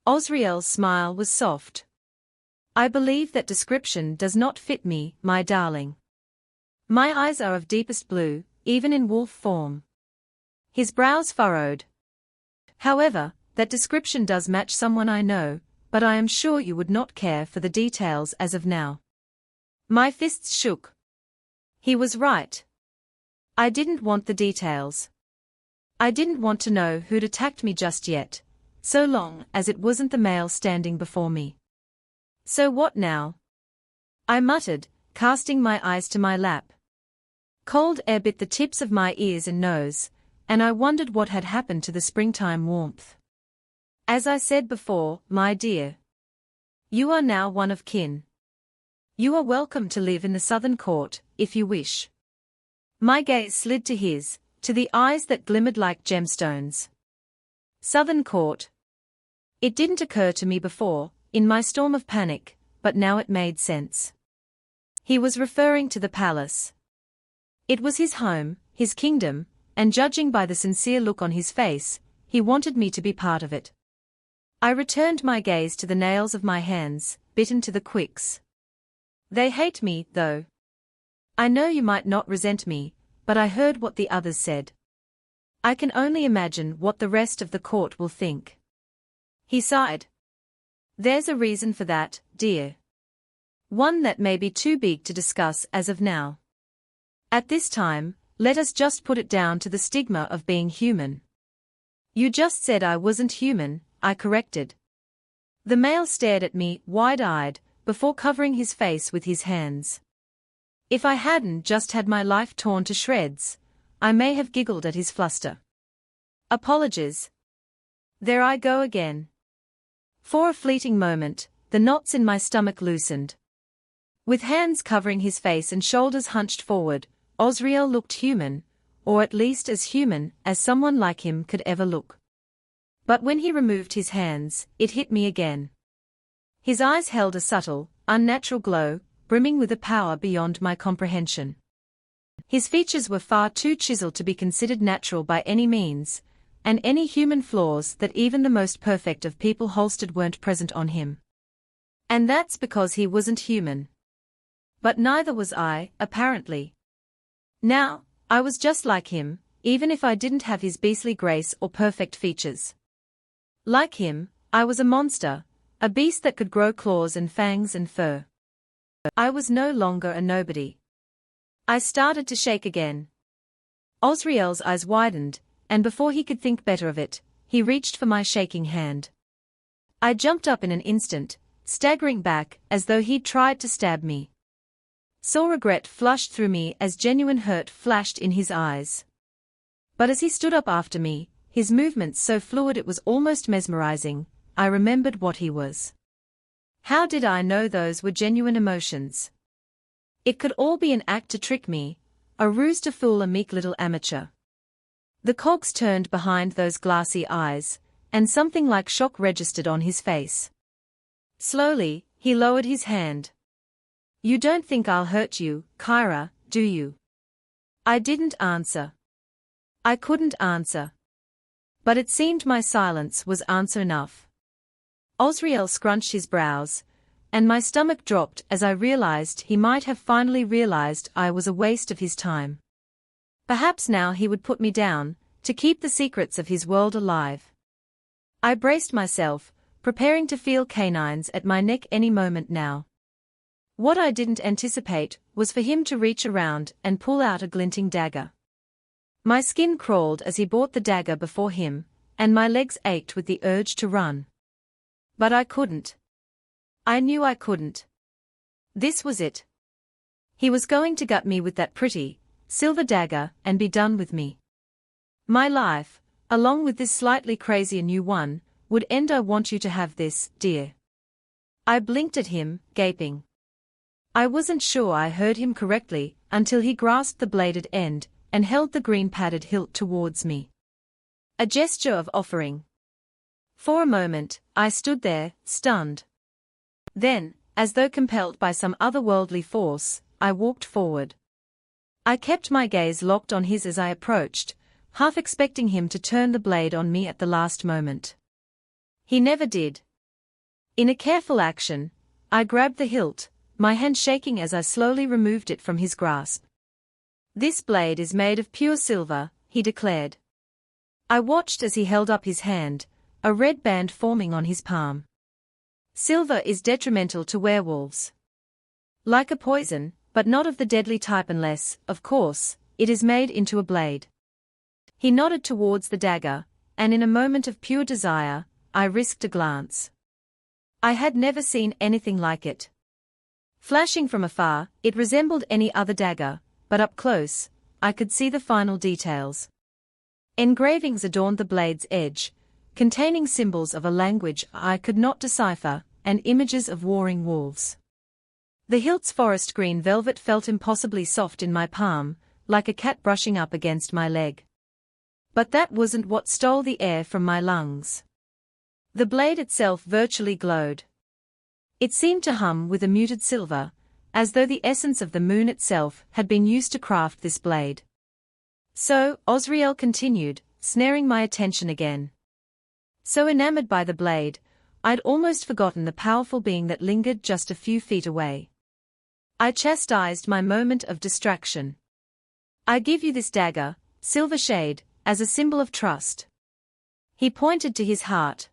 Osriel's smile was soft. I believe that description does not fit me, my darling. My eyes are of deepest blue, even in wolf form. His brows furrowed. However, that description does match someone I know, but I am sure you would not care for the details as of now. My fists shook. He was right. I didn't want the details. I didn't want to know who'd attacked me just yet, so long as it wasn't the male standing before me. So what now? I muttered, casting my eyes to my lap. Cold air bit the tips of my ears and nose, and I wondered what had happened to the springtime warmth. As I said before, my dear, you are now one of kin. You are welcome to live in the Southern Court, if you wish. My gaze slid to his, to the eyes that glimmered like gemstones. Southern Court. It didn't occur to me before, in my storm of panic, but now it made sense. He was referring to the palace. It was his home, his kingdom, and judging by the sincere look on his face, he wanted me to be part of it. I returned my gaze to the nails of my hands, bitten to the quicks. They hate me, though. I know you might not resent me, but I heard what the others said. I can only imagine what the rest of the court will think. He sighed. There's a reason for that, dear. One that may be too big to discuss as of now. At this time, let us just put it down to the stigma of being human. You just said I wasn't human, I corrected. The male stared at me, wide-eyed, before covering his face with his hands. If I hadn't just had my life torn to shreds, I may have giggled at his fluster. Apologies. There I go again. For a fleeting moment, the knots in my stomach loosened. With hands covering his face and shoulders hunched forward, Osriel looked human, or at least as human as someone like him could ever look. But when he removed his hands, it hit me again. His eyes held a subtle, unnatural glow, brimming with a power beyond my comprehension. His features were far too chiseled to be considered natural by any means, and any human flaws that even the most perfect of people holstered weren't present on him. And that's because he wasn't human. But neither was I, apparently. Now, I was just like him, even if I didn't have his beastly grace or perfect features. Like him, I was a monster, a beast that could grow claws and fangs and fur. I was no longer a nobody. I started to shake again. Osriel's eyes widened, and before he could think better of it, he reached for my shaking hand. I jumped up in an instant, staggering back as though he'd tried to stab me. Sore regret flushed through me as genuine hurt flashed in his eyes. But as he stood up after me, his movements so fluid it was almost mesmerizing, I remembered what he was. How did I know those were genuine emotions? It could all be an act to trick me, a ruse to fool a meek little amateur. The cogs turned behind those glassy eyes, and something like shock registered on his face. Slowly, he lowered his hand. You don't think I'll hurt you, Kyra, do you? I didn't answer. I couldn't answer. But it seemed my silence was answer enough. Osriel scrunched his brows, and my stomach dropped as I realized he might have finally realized I was a waste of his time. Perhaps now he would put me down, to keep the secrets of his world alive. I braced myself, preparing to feel canines at my neck any moment now. What I didn't anticipate was for him to reach around and pull out a glinting dagger. My skin crawled as he brought the dagger before him, and my legs ached with the urge to run. But I couldn't. I knew I couldn't. This was it. He was going to gut me with that pretty, silver dagger and be done with me. My life, along with this slightly crazier new one, would end. I want you to have this, dear. I blinked at him, gaping. I wasn't sure I heard him correctly until he grasped the bladed end and held the green padded hilt towards me. A gesture of offering. For a moment, I stood there, stunned. Then, as though compelled by some otherworldly force, I walked forward. I kept my gaze locked on his as I approached, half expecting him to turn the blade on me at the last moment. He never did. In a careful action, I grabbed the hilt, my hand shaking as I slowly removed it from his grasp. This blade is made of pure silver, he declared. I watched as he held up his hand, a red band forming on his palm. Silver is detrimental to werewolves. Like a poison, but not of the deadly type unless, of course, it is made into a blade. He nodded towards the dagger, and in a moment of pure desire, I risked a glance. I had never seen anything like it. Flashing from afar, it resembled any other dagger, but up close, I could see the final details. Engravings adorned the blade's edge, containing symbols of a language I could not decipher, and images of warring wolves. The hilt's forest green velvet felt impossibly soft in my palm, like a cat brushing up against my leg. But that wasn't what stole the air from my lungs. The blade itself virtually glowed. It seemed to hum with a muted silver, as though the essence of the moon itself had been used to craft this blade. So, Osriel continued, snaring my attention again. So enamored by the blade, I'd almost forgotten the powerful being that lingered just a few feet away. I chastised my moment of distraction. I give you this dagger, Silver Shade, as a symbol of trust. He pointed to his heart.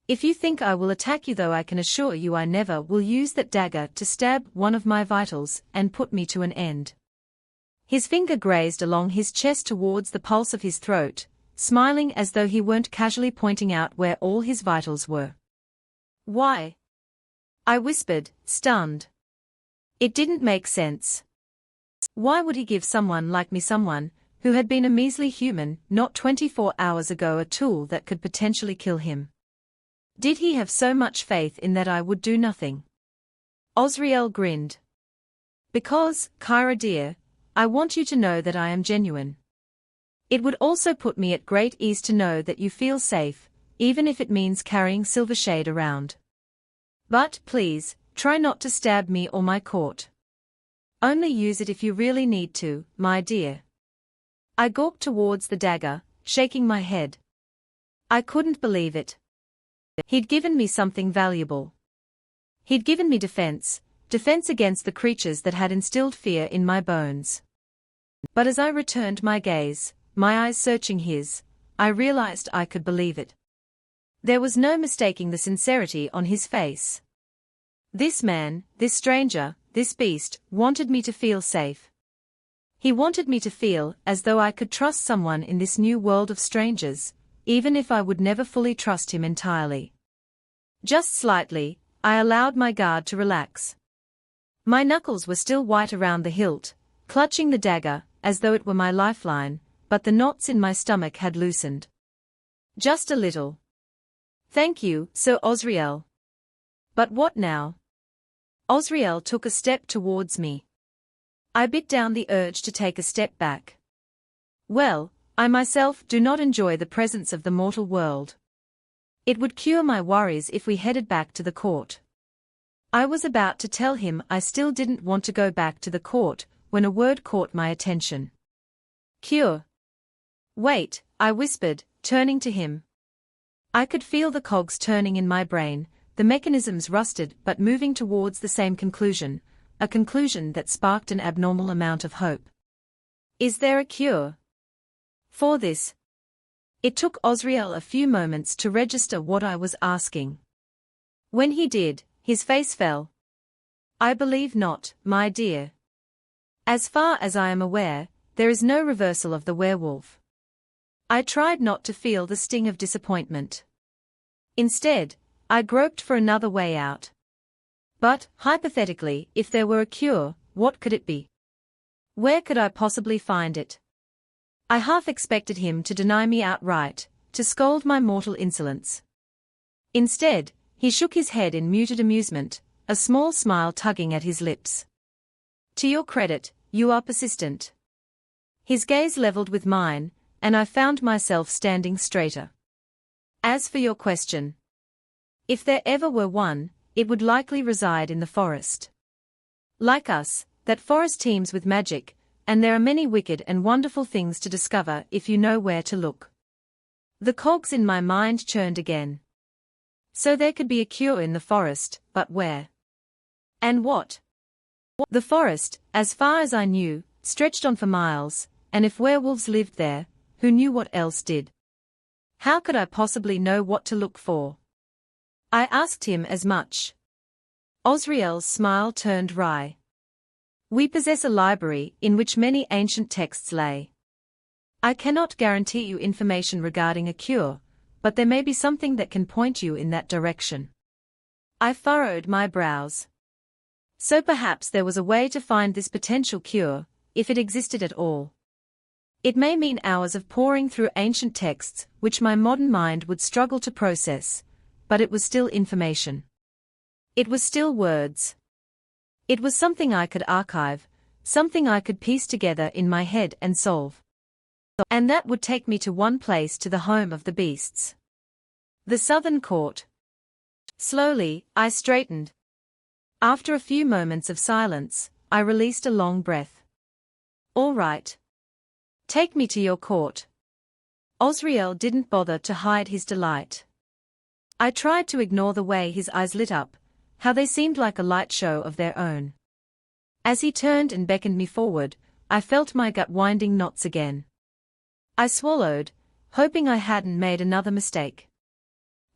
If you think I will attack you, though, I can assure you I never will use that dagger to stab one of my vitals and put me to an end. His finger grazed along his chest towards the pulse of his throat, smiling as though he weren't casually pointing out where all his vitals were. Why? I whispered, stunned. It didn't make sense. Why would he give someone like me, someone who had been a measly human not 24 hours ago, a tool that could potentially kill him? Did he have so much faith in that I would do nothing? Osriel grinned. Because, Kyra dear, I want you to know that I am genuine. It would also put me at great ease to know that you feel safe, even if it means carrying Silver Shade around. But, please, try not to stab me or my court. Only use it if you really need to, my dear. I gawked towards the dagger, shaking my head. I couldn't believe it. He'd given me something valuable. He'd given me defense against the creatures that had instilled fear in my bones. But as I returned my gaze, my eyes searching his, I realized I could believe it. There was no mistaking the sincerity on his face. This man, this stranger, this beast, wanted me to feel safe. He wanted me to feel as though I could trust someone in this new world of strangers, even if I would never fully trust him entirely. Just slightly, I allowed my guard to relax. My knuckles were still white around the hilt, clutching the dagger, as though it were my lifeline, but the knots in my stomach had loosened. Just a little. Thank you, Sir Osriel. But what now? Osriel took a step towards me. I bit down the urge to take a step back. Well, I myself do not enjoy the presence of the mortal world. It would cure my worries if we headed back to the court. I was about to tell him I still didn't want to go back to the court, when a word caught my attention. Cure. Wait, I whispered, turning to him. I could feel the cogs turning in my brain, the mechanisms rusted but moving towards the same conclusion, a conclusion that sparked an abnormal amount of hope. Is there a cure for this? It took Osriel a few moments to register what I was asking. When he did, his face fell. I believe not, my dear. As far as I am aware, there is no reversal of the werewolf. I tried not to feel the sting of disappointment. Instead, I groped for another way out. But, hypothetically, if there were a cure, what could it be? Where could I possibly find it? I half expected him to deny me outright, to scold my mortal insolence. Instead, he shook his head in muted amusement, a small smile tugging at his lips. To your credit, you are persistent. His gaze leveled with mine, and I found myself standing straighter. As for your question, if there ever were one, it would likely reside in the forest. Like us, that forest teems with magic, and there are many wicked and wonderful things to discover if you know where to look. The cogs in my mind churned again. So there could be a cure in the forest, but where? And what? The forest, as far as I knew, stretched on for miles, and if werewolves lived there, who knew what else did? How could I possibly know what to look for? I asked him as much. Osriel's smile turned wry. We possess a library in which many ancient texts lay. I cannot guarantee you information regarding a cure, but there may be something that can point you in that direction. I furrowed my brows. So perhaps there was a way to find this potential cure, if it existed at all. It may mean hours of poring through ancient texts which my modern mind would struggle to process, but it was still information. It was still words. It was something I could archive, something I could piece together in my head and solve. And that would take me to one place, to the home of the beasts. The Southern Court. Slowly, I straightened. After a few moments of silence, I released a long breath. All right. Take me to your court. Osriel didn't bother to hide his delight. I tried to ignore the way his eyes lit up, how they seemed like a light show of their own. As he turned and beckoned me forward, I felt my gut winding knots again. I swallowed, hoping I hadn't made another mistake.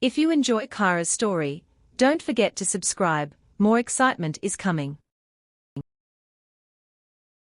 If you enjoy Kyra's story, don't forget to subscribe, more excitement is coming.